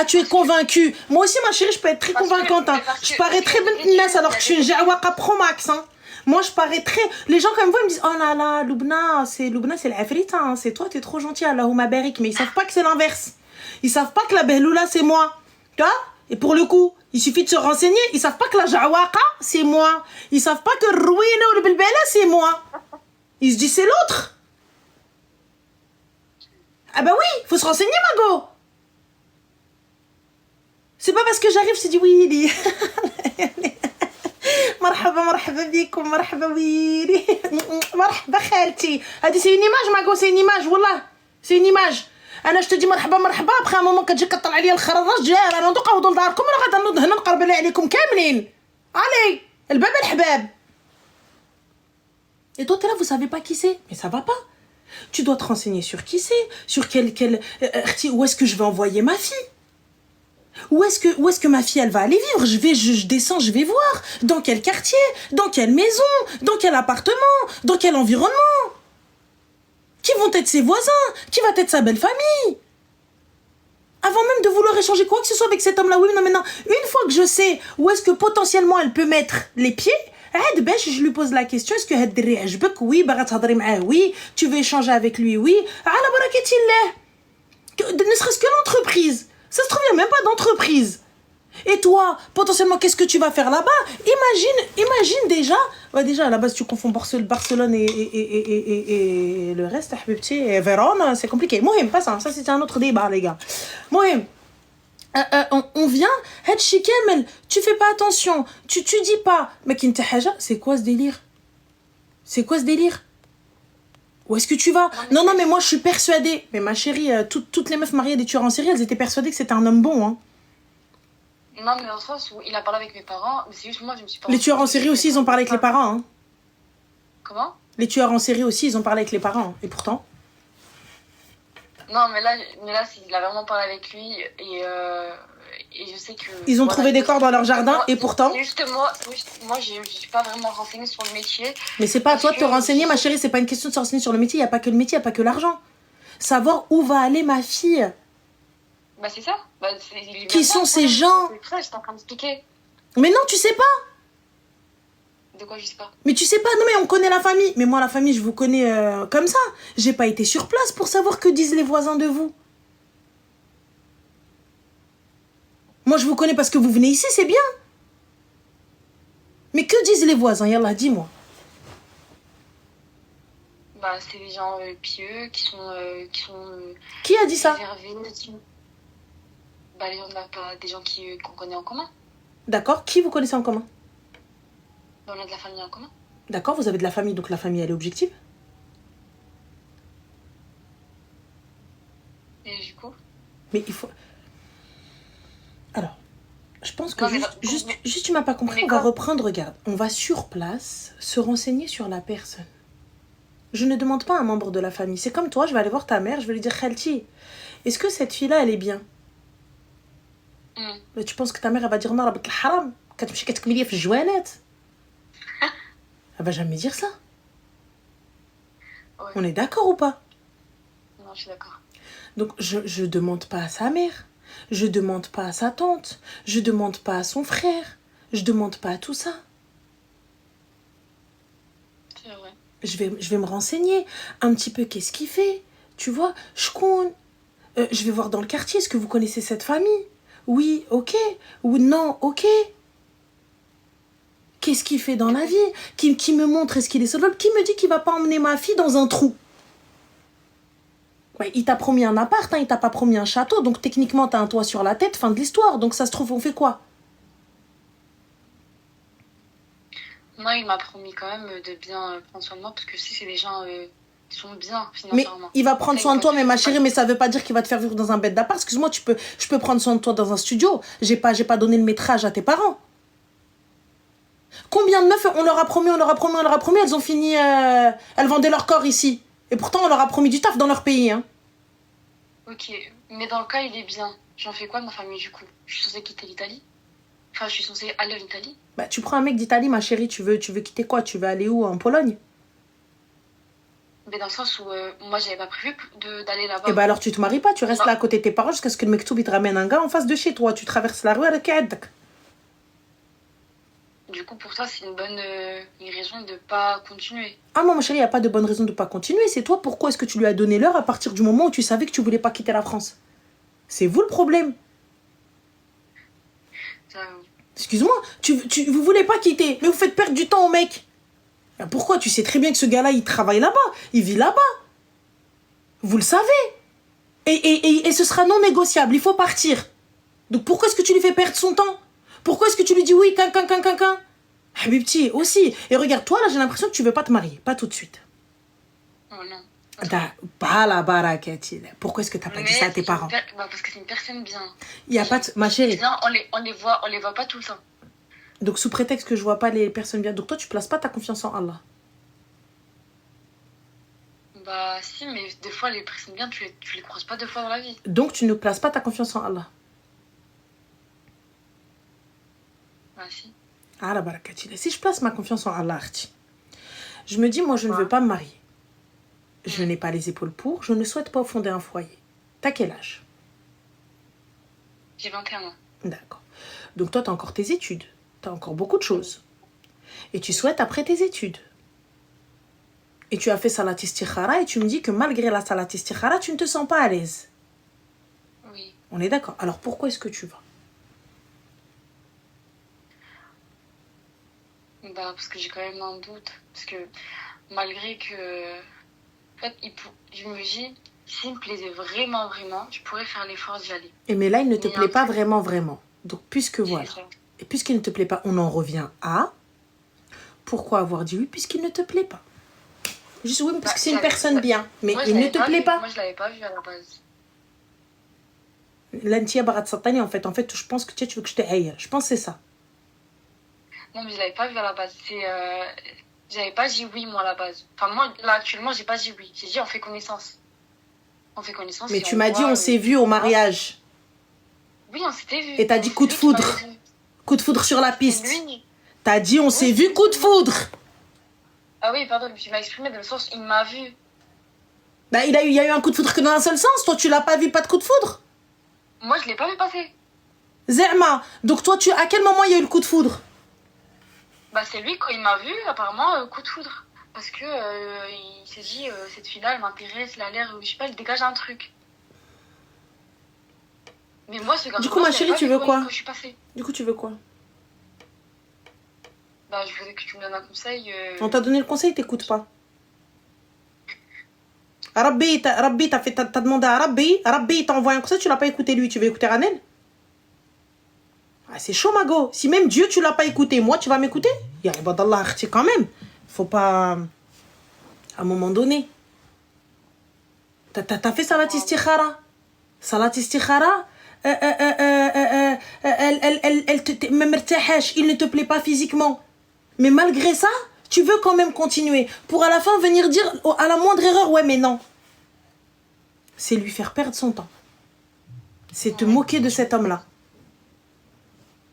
Tu es convaincue? Moi aussi, ma chérie, je peux être très convaincante. Hein. Je parais très bonne alors que je suis une Jawaka Pro Max. Hein. Moi, je parais très... Les gens, comme vous, ils me disent, oh là là, Loubna, c'est l'Afrique. Hein. C'est toi, t'es trop gentil, Allahumma barik. Mais ils savent pas que c'est l'inverse. Ils savent pas que la Behloula, c'est moi. Tu vois? Et pour le coup, il suffit de se renseigner. Ils savent pas que la Jawaka, c'est moi. Ils savent pas que le Rouina ou le Bilbela, c'est moi. Ils se disent, c'est l'autre. Ah bah oui, faut se renseigner, Mago. C'est pas parce que j'arrive, je te dis oui, Lily. مرحبا بكم مرحبا ويلي مرحبا خالتي. هذه c'est une image, Mago, c'est une image, والله c'est une image. انا je te dis مرحبا après un moment كتجي كطلع عليا الخرراج جار انا ندوق ودول داركم انا غادا نوض هنا نقرب عليكم كاملين. علي El bab el habab. Et toi, t'es là, vous savez pas qui c'est. Mais ça va pas. Tu dois te renseigner sur qui c'est, sur où est-ce que je vais envoyer ma fille. Où est-ce que ma fille, elle va aller vivre? Je descends, je vais voir. Dans quel quartier? Dans quelle maison? Dans quel appartement? Dans quel environnement? Qui vont être ses voisins? Qui va être sa belle famille? Avant même de vouloir échanger quoi que ce soit avec cet homme-là, oui, non, maintenant, une fois que je sais où est-ce que potentiellement elle peut mettre les pieds, je lui pose la question, est-ce que oui, oui, tu veux échanger avec lui, oui, ne serait-ce que l'entreprise. Ça se trouve, il n'y a même pas d'entreprise. Et toi, potentiellement, qu'est-ce que tu vas faire là-bas? Imagine déjà. Ouais, déjà, à la base, tu confonds Barcelone et le reste, et Vérone, c'est compliqué. Mohim, pas ça. Ça, c'est un autre débat, les gars. Mohim. On vient, tu fais pas attention. Tu dis pas. Mais c'est quoi ce délire? C'est quoi ce délire? Où est-ce que tu vas? Non, mais moi, je suis persuadée. Mais ma chérie, toutes les meufs mariées des tueurs en série, elles étaient persuadées que c'était un homme bon, hein. Non, mais dans le sens où il a parlé avec mes parents, mais c'est juste moi, je me suis pas... Les tueurs en série aussi, ils ont parlé avec les parents, hein. Comment? Les tueurs en série aussi, ils ont parlé avec les parents. Et pourtant? Non, mais là, il a vraiment parlé avec lui, et je sais que... Ils ont trouvé des corps dans leur jardin, et pourtant? Moi, je suis pas vraiment renseignée sur le métier. Mais c'est pas à toi de te renseigner, ma chérie, c'est pas une question de se renseigner sur le métier, il n'y a pas que le métier, il n'y a pas que l'argent. Savoir où va aller ma fille. Bah c'est ça. Qui sont ces gens? C'est je t'en train d'expliquer. Mais non, tu sais pas. De quoi je sais pas? Mais tu sais pas, non mais on connaît la famille. Mais moi la famille, je vous connais comme ça. J'ai pas été sur place pour savoir que disent les voisins de vous. Moi je vous connais parce que vous venez ici, c'est bien. Mais que disent les voisins? Yallah, dis-moi. Bah c'est des gens pieux qui sont Qui a dit ça? Bah les gens des gens qu'on connaît en commun. D'accord, qui vous connaissez en commun? On a de la famille en commun. D'accord, vous avez de la famille, donc la famille elle est objective. Et du coup? Mais il faut... Alors, je pense que juste tu m'as pas compris, on va reprendre, regarde. On va sur place se renseigner sur la personne. Je ne demande pas à un membre de la famille. C'est comme toi, je vais aller voir ta mère, je vais lui dire, Khalti, est-ce que cette fille-là, elle est bien? Mais tu penses que ta mère, elle va dire, non, elle haram, quand tu me fais jouanette. Elle va jamais dire ça. Ouais. On est d'accord ou pas? Non, je suis d'accord. Donc, je demande pas à sa mère. Je demande pas à sa tante. Je demande pas à son frère. Je demande pas à tout ça. C'est vrai. Je vais me renseigner un petit peu qu'est-ce qu'il fait. Tu vois, je vais voir dans le quartier, est-ce que vous connaissez cette famille? Oui, ok. Ou non, ok. Qu'est-ce qu'il fait dans la vie? Qui me montre est-ce qu'il est solvable? Qui me dit qu'il va pas emmener ma fille dans un trou? Ouais, il t'a promis un appart, hein, il t'a pas promis un château, donc techniquement t'as un toit sur la tête, fin de l'histoire. Donc ça se trouve, on fait quoi? Non, il m'a promis quand même de bien prendre soin de moi, parce que si c'est des gens qui sont bien financièrement. Mais il va prendre soin de toi, mais ma chérie, mais ça veut pas dire qu'il va te faire vivre dans un bête d'appart. Excuse-moi, je peux prendre soin de toi dans un studio. J'ai pas donné le métrage à tes parents. Combien de meufs on leur a promis, elles ont fini, elles vendaient leur corps ici. Et pourtant, on leur a promis du taf dans leur pays, hein. Ok, mais dans le cas, il est bien. J'en fais quoi de ma famille, du coup? Je suis censée quitter l'Italie? Enfin, je suis censée aller en Italie? Bah, tu prends un mec d'Italie, ma chérie, tu veux quitter quoi? Tu veux aller où? En Pologne? Mais dans le sens où, moi, j'avais pas prévu d'aller là-bas. Et bah alors, tu te maries pas, tu restes là à côté de tes parents jusqu'à ce que le mektoub, il te ramène un gars en face de chez toi. Tu traverses la rue avec Adak. Du coup, pour toi, c'est une bonne raison de pas continuer. Ah non, ma chérie, il n'y a pas de bonne raison de pas continuer. C'est toi, pourquoi est-ce que tu lui as donné l'heure à partir du moment où tu savais que tu voulais pas quitter la France? C'est vous le problème. Ça... Excuse-moi, vous voulez pas quitter, mais vous faites perdre du temps au mec. Pourquoi? Tu sais très bien que ce gars-là, il travaille là-bas, il vit là-bas. Vous le savez. Et ce sera non négociable, il faut partir. Donc pourquoi est-ce que tu lui fais perdre son temps? Pourquoi est-ce que tu lui dis oui, qu'un Habibti, aussi. Et regarde, toi, là, j'ai l'impression que tu veux pas te marier. Pas tout de suite. Oh non. Pas la barakati. Pourquoi est-ce que t'as pas dit ça à tes parents? Parce que c'est une personne bien. Il y a pas de... Ma chérie. Bien, on les voit pas tout le temps. Donc, sous prétexte que je vois pas les personnes bien. Donc, toi, tu places pas ta confiance en Allah. Bah, si, mais des fois, les personnes bien, tu les croises pas 2 fois dans la vie. Donc, tu ne places pas ta confiance en Allah. Bah, si. Ah, la barakatila. Si je place ma confiance en Allah, je me dis, moi, je ne veux pas me marier. Je n'ai pas les épaules pour. Je ne souhaite pas fonder un foyer. T'as quel âge? J'ai 21 ans. D'accord. Donc, toi, t'as encore tes études. T'as encore beaucoup de choses. Et tu souhaites après tes études. Et tu as fait salat istikhara et tu me dis que malgré la salat istikhara, tu ne te sens pas à l'aise. Oui. On est d'accord. Alors pourquoi est-ce que tu vas? Bah, parce que j'ai quand même un doute. Parce que malgré que... En fait, je me dis, s'il me plaisait vraiment, vraiment, je pourrais faire l'effort d'y aller. Et mais là, il ne te Mais plaît pas vraiment, vraiment. Donc puisque voilà. C'est ça. Et puisqu'il ne te plaît pas, on en revient à... Pourquoi avoir dit oui puisqu'il ne te plaît pas? Juste oui, parce que c'est une personne bien. Mais Moi, il ne te plaît pas. Moi, je l'avais pas vu à la base. L'antia barat satani, en fait, je pense que tu veux que je te haïe. Je pense que c'est ça. Non, mais je l'avais pas vu à la base. J'avais pas dit oui, moi, à la base. Enfin, moi, là, actuellement, j'ai pas dit oui. J'ai dit, on fait connaissance. On fait connaissance. Mais et tu on m'as dit, voit, on s'est vu au mariage. Oui, on s'était vu. Et t'as dit coup de foudre. Coup de foudre sur la piste. Lui. T'as dit, on s'est vu, coup de foudre. Ah oui, pardon, je m'ai exprimé dans le sens, il m'a vu. Bah, il y a eu un coup de foudre que dans un seul sens. Toi, tu l'as pas vu, pas de coup de foudre. Moi, je l'ai pas vu passer. Zerma. Donc, toi, à quel moment il y a eu le coup de foudre? Bah, c'est lui, quand il m'a vu, apparemment, coup de foudre. Parce que il s'est dit, cette fille-là, elle m'intéresse, elle a l'air, je sais pas, elle dégage un truc. Mais moi, ce garçon. Du coup, ma chérie, tu veux quoi? Quand je suis passée. Du coup, tu veux quoi? Bah, je voulais que tu me donnes un conseil. On t'a donné le conseil, t'écoutes pas. Rabbi, t'as demandé à Rabbi. Rabbi, t'a envoyé un conseil, tu l'as pas écouté lui. Tu veux écouter Ranel? Ah, c'est chaud, Mago. Si même Dieu, tu l'as pas écouté, moi, tu vas m'écouter? Ya ibadallah, quand même. Faut pas... À un moment donné. T'as fait salat istikhara. Salat istikhara. Elle il ne te plaît pas physiquement. Mais malgré ça, tu veux quand même continuer. Pour à la fin venir dire à la moindre erreur, ouais, mais non. C'est lui faire perdre son temps. C'est te moquer de cet homme-là.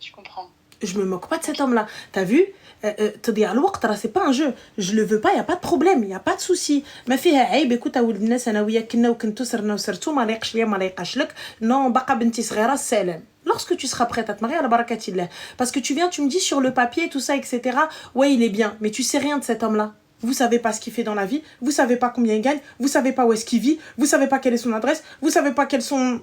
Je comprends. Je me moque pas de cet homme-là. T'as vu? C'est pas un jeu. Je le veux pas, y a pas de problème, y a pas de souci. ما فيها عيب. écoute اولد الناس انا وياك كنا وكنتو صرنا وصرتو ما لايقش ليا ما لايقاش لك. Non, بقى بنتي صغيره السلام. Lorsque tu seras prête à te marier, à la barakatillah. Parce que tu viens, tu me dis sur le papier, tout ça, etc. Ouais, il est bien, mais tu sais rien de cet homme-là. Vous savez pas ce qu'il fait dans la vie, vous savez pas combien il gagne, vous savez pas où est-ce qu'il vit, vous savez pas quelle est son adresse, vous savez pas quelles sont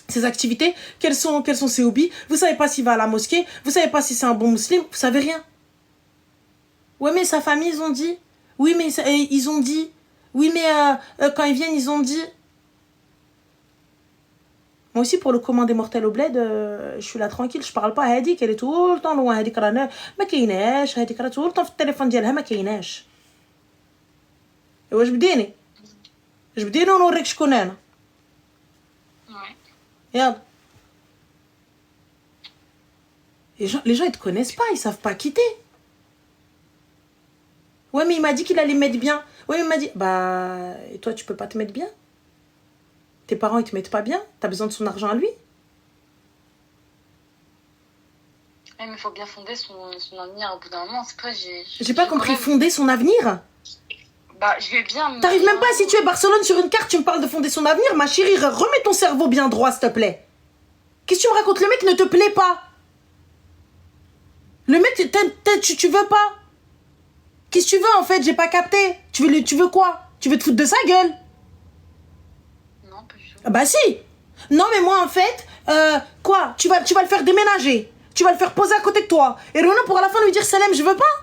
ses activités, quels sont ses hobbies, vous savez pas s'il va à la mosquée, vous savez pas si c'est un bon musulman, vous savez rien. Ouais, mais sa famille, ils ont dit. Oui, mais ils ont dit. Oui, mais quand ils viennent, ils ont dit. Moi aussi, pour le commun des mortels au bled, je suis là tranquille, je parle pas. Hadik, elle est tout le temps loin. Hadik, rana, ma kaynash. Hadik, rana, tout le temps في التليفون ديالها ما كايناش. واش بديني؟ اش بديني ونوريك شكون انا. Ouais. Regarde. Les gens, ils te connaissent pas, ils savent pas quitter. Ouais, mais il m'a dit qu'il allait me mettre bien. Ouais, mais il m'a dit... Bah, et toi, tu peux pas te mettre bien? Tes parents, ils te mettent pas bien? T'as besoin de son argent à lui? Ouais, mais il faut bien fonder son avenir au bout d'un moment. C'est pas, J'ai pas compris. même... Fonder son avenir? Bah, je vais bien... T'arrives même pas à situer Barcelone sur une carte, tu me parles de fonder son avenir? Ma chérie, remets ton cerveau bien droit, s'il te plaît. Qu'est-ce que tu me racontes? Le mec ne te plaît pas. Le mec, tu veux pas. Qu'est-ce que tu veux en fait? J'ai pas capté. Tu veux quoi? Tu veux te foutre de sa gueule? Non, pas du tout. Ah bah si. Non mais moi en fait, quoi? Tu vas le faire déménager. Tu vas le faire poser à côté de toi. Et Rona pour à la fin lui dire Salem, je veux pas.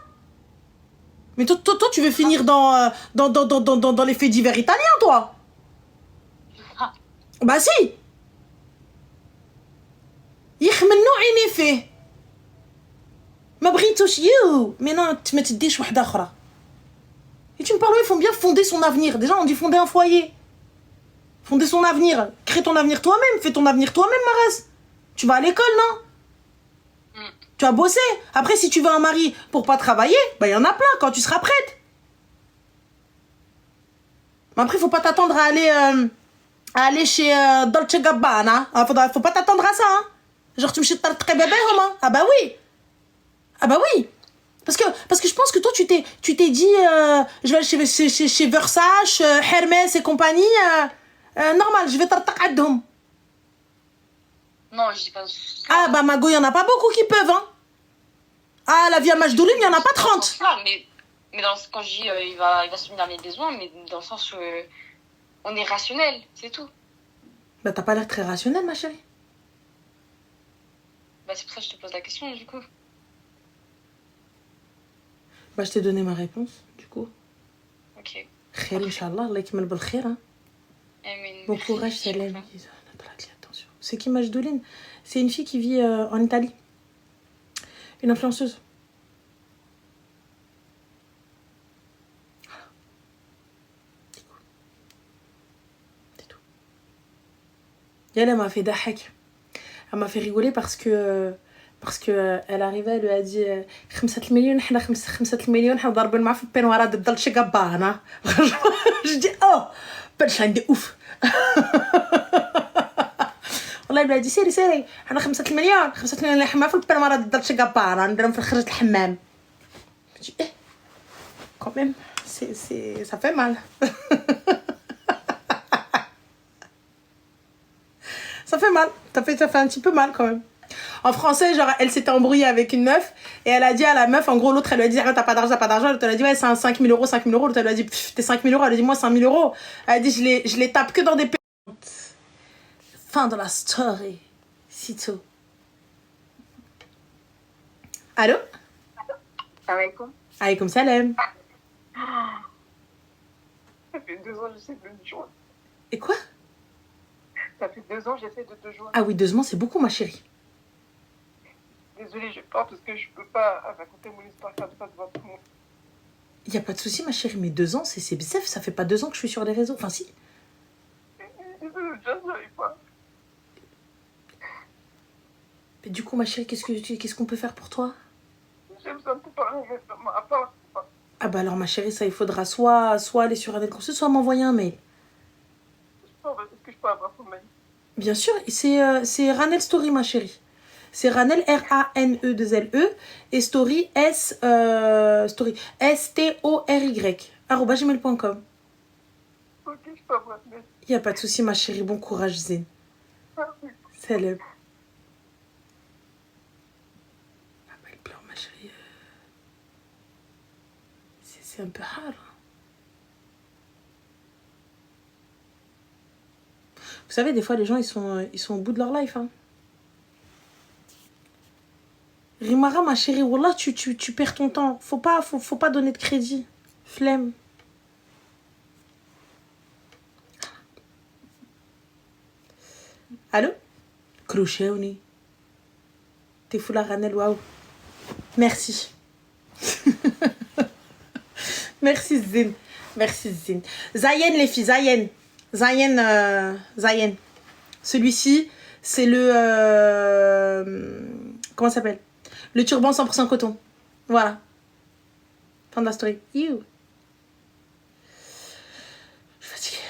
Mais toi tu veux finir dans les faits divers italiens, toi? Ah. Bah si. يخمنو عيني فيه. ما بغيتوش يو. Mais non, tu me تديش واحدة أخرى. Et tu me parles, ils font bien fonder son avenir. Déjà, on dit fonder un foyer. Fonder son avenir. Crée ton avenir toi-même. Fais ton avenir toi-même, ma race. Tu vas à l'école, non? Tu as bossé. Après, si tu veux un mari pour pas travailler, bah, il y en a plein quand tu seras prête. Mais après, faut pas t'attendre à aller chez Dolce Gabbana. Faut pas t'attendre à ça. Hein. Genre, tu me chies très bébé, hein. Ah bah oui. Ah bah oui. Parce que je pense que toi, tu t'es dit, je vais aller chez Versace, Hermès et compagnie. Normal, je vais t'attendre. Non, je dis pas ça. Ah bah Mago, il y en a pas beaucoup qui peuvent, hein. Ah, la vie à Majdoulim, il y en a pas 30. Mais quand je dis il va subvenir à mes besoins, mais dans le sens où on est rationnel, c'est tout. Bah t'as pas l'air très rationnel, ma chérie. Bah c'est pour ça que je te pose la question, du coup. Bah je t'ai donné ma réponse, du coup. Ok. Khair, Inch'Allah, Allah yakmal bil khair, hein. Bon courage, Salam. Attention. C'est qui Majdouline? C'est une fille qui vit en Italie. Une influenceuse. C'est tout. Et elle m'a fait dahak. Elle m'a fait rigoler parce que elle arrivait, elle lui a dit 5 millions, 5 millions, on va ضرب معاه في البنوارة de Dolce Gabbana. Je dis oh, punchline de ouf. والله il lui a dit سيري انا 5 مليون اللي حما في البنوارة de Dolce Gabbana نديرهم في خرجة الحمام. Je dis quand même ça fait mal. Ça fait mal, ça fait un petit peu mal quand même. En français, genre, elle s'était embrouillée avec une meuf et elle a dit à la meuf, en gros, l'autre, elle lui a dit, ah, t'as pas d'argent. L'autre, elle a dit, ouais, c'est un 5 000 euros. L'autre, elle lui a dit, t'es 5 000 euros. Elle a dit, moi, 5 000 euros. Elle a dit, je les tape que dans des paiements. Fin de la story. Sitôt. Allô? Alaikum. Alaykoum salam. Ça fait 2 ans, j'essaie de te joindre. Et quoi? Ça fait 2 ans, j'essaie de te joindre. Ah oui, 2 ans, c'est beaucoup, ma chérie. Désolée, j'ai peur parce que je peux pas raconter mon histoire comme ça devant tout le monde. Y a pas de souci, ma chérie, mais 2 ans, c'est bizarre. Ça fait pas 2 ans que je suis sur les réseaux. Enfin, si. J'arrive pas. Mais du coup, ma chérie, qu'est-ce qu'on peut faire pour toi? J'ai besoin de te parler, mais à part. Ah bah alors, ma chérie, ça, il faudra soit aller sur Adèle Conseil, soit m'envoyer un mail. Est-ce que je peux avoir ton mail? Bien sûr, c'est Ranel Story, ma chérie. C'est Ranel, R-A-N-E-2-L-E, et Story, Story, S-T-O-R-Y, @gmail.com. Ok, je peux avoir le mail. Y a pas de souci, ma chérie, bon courage, Zine. Salam. Ah bah, elle pleure, ma chérie. C'est un peu rare. Vous savez, des fois, les gens, ils sont au bout de leur life, hein. Rimara, ma chérie, wallah, tu perds ton temps. Faut pas donner de crédit. Flemme. Allô? Crochet, t'es fou la Ranel, waouh. Merci. Merci, Zine. Merci, Zine. Zayen, les filles, Zayen. Zayen. Celui-ci, c'est le... comment ça s'appelle? Le turban 100% coton. Voilà. Fin de la story. You. Je suis fatiguée.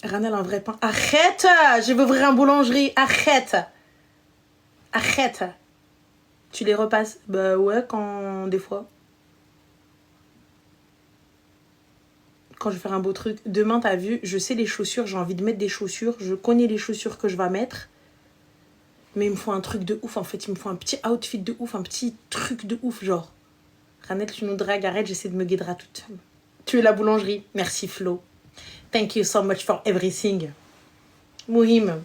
Ranel, un vrai pain. Arrête! Je vais ouvrir une boulangerie. Arrête! Tu les repasses? Bah ouais, des fois. Quand je vais faire un beau truc. Demain, t'as vu, je sais les chaussures, j'ai envie de mettre des chaussures. Je connais les chaussures que je vais mettre. Mais il me faut un truc de ouf, en fait. Il me faut un petit outfit de ouf, un petit truc de ouf, genre. Ranel, tu nous dragues, arrête, j'essaie de me guider toute seule. Tu es la boulangerie. Merci, Flo. Thank you so much for everything. Mouhim.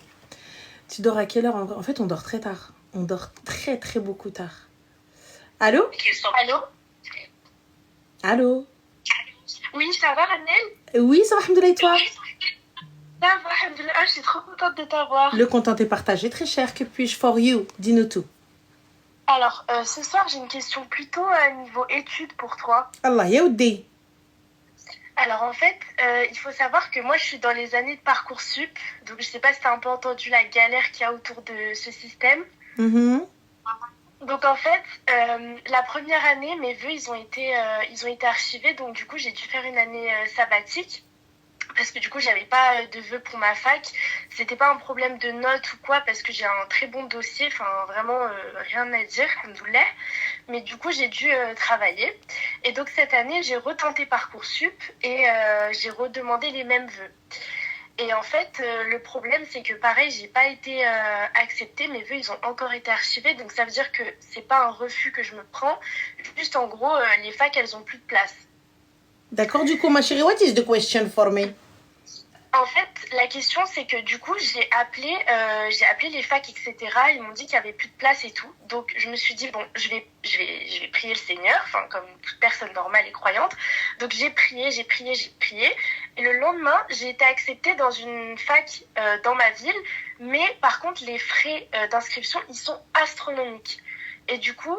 Tu dors à quelle heure en vrai? En fait, on dort très tard. On dort très, très beaucoup tard. Allô? Allô? Oui, ça va, Ranel? Oui, ça va, alhamdoulilah, et toi? Ça va, alhamdoulilah, je suis trop contente de t'avoir. Le content est partagé, très cher. Que puis-je for you? Dis-nous tout. Alors, ce soir, j'ai une question plutôt niveau études pour toi. Allah yaoudi. Alors en fait, il faut savoir que moi je suis dans les années de Parcoursup, donc je sais pas si t'as un peu entendu la galère qu'il y a autour de ce système. Mhm. Donc en fait, la première année, mes vœux ils ont été archivés, donc du coup j'ai dû faire une année sabbatique. Parce que du coup, j'avais pas de vœux pour ma fac. C'était pas un problème de notes ou quoi, parce que j'ai un très bon dossier, enfin vraiment rien à dire, alhamdoulilah. Mais du coup, j'ai dû travailler. Et donc cette année, j'ai retenté Parcoursup et j'ai redemandé les mêmes vœux. Et en fait, le problème, c'est que pareil, j'ai pas été acceptée. Mes vœux, ils ont encore été archivés. Donc ça veut dire que c'est pas un refus que je me prends. Juste en gros, les facs, elles ont plus de place. D'accord, du coup, ma chérie, what is the question for me? En fait, la question, c'est que du coup, j'ai appelé les facs, etc. Ils m'ont dit qu'il y avait plus de place et tout. Donc, je me suis dit, bon, je vais prier le Seigneur, enfin, comme toute personne normale et croyante. Donc, j'ai prié. Et le lendemain, j'ai été acceptée dans une fac dans ma ville. Mais par contre, les frais d'inscription, ils sont astronomiques. Et du coup,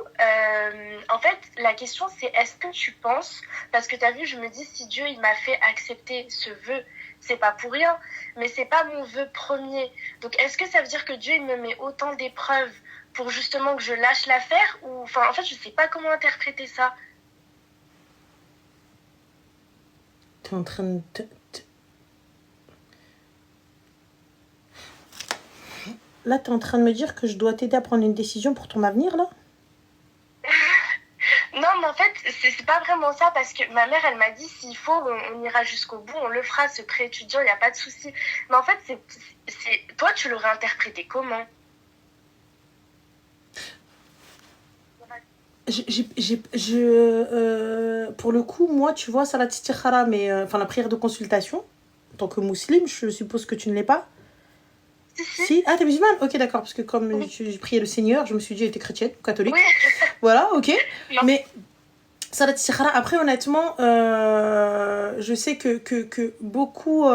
en fait, la question, c'est est-ce que tu penses, parce que tu as vu, je me dis, si Dieu, il m'a fait accepter ce vœu, c'est pas pour rien, mais c'est pas mon vœu premier. Donc, est-ce que ça veut dire que Dieu, il me met autant d'épreuves pour justement que je lâche l'affaire ou, enfin, en fait, je sais pas comment interpréter ça. T'es en train de... Là, t'es en train de me dire que je dois t'aider à prendre une décision pour ton avenir, là? Non, mais en fait, c'est pas vraiment ça parce que ma mère, elle m'a dit s'il faut, on ira jusqu'au bout, on le fera, ce prêt étudiant, il n'y a pas de souci. Mais en fait, toi, tu l'aurais interprété comment? Pour le coup, moi, tu vois, Salat Istikhara, mais enfin la prière de consultation, en tant que musulmane, je suppose que tu ne l'es pas. Si. Si, ah, t'es musulmane? Ok, d'accord, parce que comme Oui. j'ai prié le Seigneur, je me suis dit, elle était chrétienne ou catholique. Oui. Voilà, ok. Non. Mais Salat Istikhara, après, honnêtement, je sais que beaucoup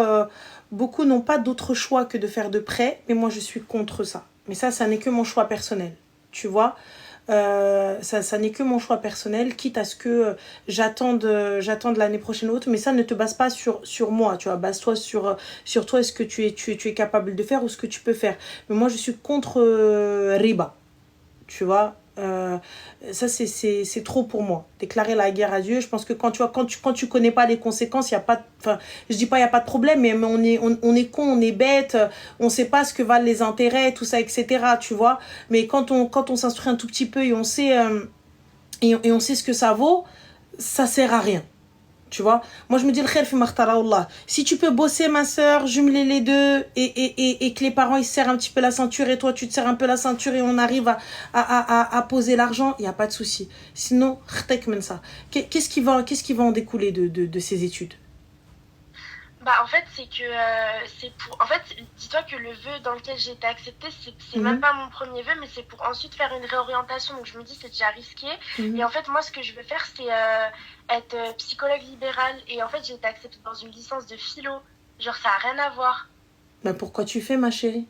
n'ont pas d'autre choix que de faire de prêt, mais moi, je suis contre ça. Mais ça n'est que mon choix personnel, tu vois. Ça n'est que mon choix personnel, quitte à ce que j'attende l'année prochaine ou autre, mais ça ne te base pas sur moi, tu vois, base-toi sur toi, est-ce que tu es capable de faire ou ce que tu peux faire. Mais moi, je suis contre riba, tu vois. Ça, c'est trop pour moi. Déclarer la guerre à Dieu, je pense que quand tu connais pas les conséquences, il y a pas, enfin, je dis pas il y a pas de problème, mais on est con, on est bête, on sait pas ce que valent les intérêts, tout ça, etc. Tu vois. Mais quand on s'instruit un tout petit peu et on sait et on sait ce que ça vaut, ça sert à rien. Tu vois, moi je me dis le khair fi makhtara Allah. Si tu peux bosser ma soeur, jumeler les deux et que les parents ils se serrent un petit peu la ceinture et toi tu te serres un peu la ceinture et on arrive à poser l'argent, il n'y a pas de souci. Sinon, khtek men ça. Qu'est-ce qui va en découler de ces études? Bah, en fait, c'est que c'est pour. En fait, dis-toi que le vœu dans lequel j'ai été acceptée, c'est même pas mon premier vœu, mais c'est pour ensuite faire une réorientation. Donc, je me dis, c'est déjà risqué. Et en fait, moi, ce que je veux faire, c'est être psychologue libérale. Et en fait, j'ai été acceptée dans une licence de philo. Genre, ça a rien à voir. Bah pourquoi tu fais ma chérie?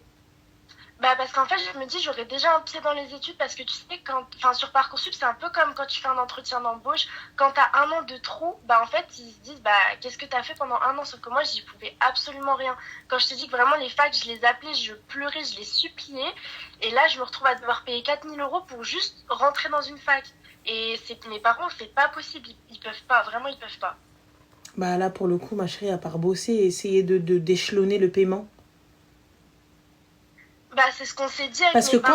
Bah, parce qu'en fait, je me dis, j'aurais déjà un pied dans les études parce que tu sais, enfin, sur Parcoursup, c'est un peu comme quand tu fais un entretien d'embauche. Quand t'as un an de trou, bah, en fait, ils se disent, bah, qu'est-ce que t'as fait pendant un an? Sauf que moi, j'y pouvais absolument rien. Quand je te dis que vraiment, les facs, je les appelais, je pleurais, je les suppliais. Et là, je me retrouve à devoir payer 4 000 € pour juste rentrer dans une fac. Et mes parents, c'est pas possible. Ils peuvent pas, vraiment, ils peuvent pas. Bah là pour le coup ma chérie, à part bosser et essayer d'échelonner le paiement. Bah, c'est ce qu'on s'est dit avec Parce que mes parents.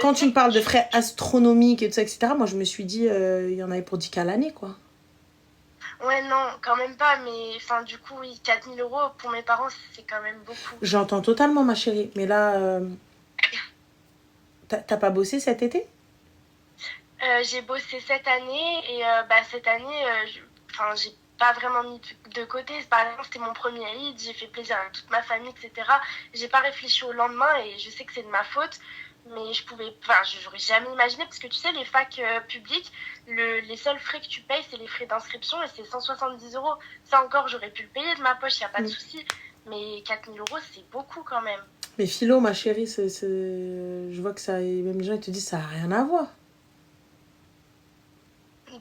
quand tu me parles de frais astronomiques et tout ça, etc., moi je me suis dit, il y en avait pour 10 cas l'année, quoi. Ouais, non, quand même pas, mais enfin, du coup, oui, 4 000 € pour mes parents, c'est quand même beaucoup. J'entends totalement, ma chérie. Mais là, t'as pas bossé cet été? J'ai bossé cette année et bah, cette année, enfin, j'ai pas vraiment mis de côté. Par exemple, c'était mon premier Eid, j'ai fait plaisir à toute ma famille, etc. J'ai pas réfléchi au lendemain et je sais que c'est de ma faute, mais j'aurais jamais imaginé parce que tu sais, les facs publiques, les seuls frais que tu payes, c'est les frais d'inscription et c'est 170 €. Ça encore, j'aurais pu le payer de ma poche, y a pas de souci. Mais 4 000 €, c'est beaucoup quand même. Mais philo, ma chérie, je vois que ça. Même les gens ils te disent ça a rien à voir.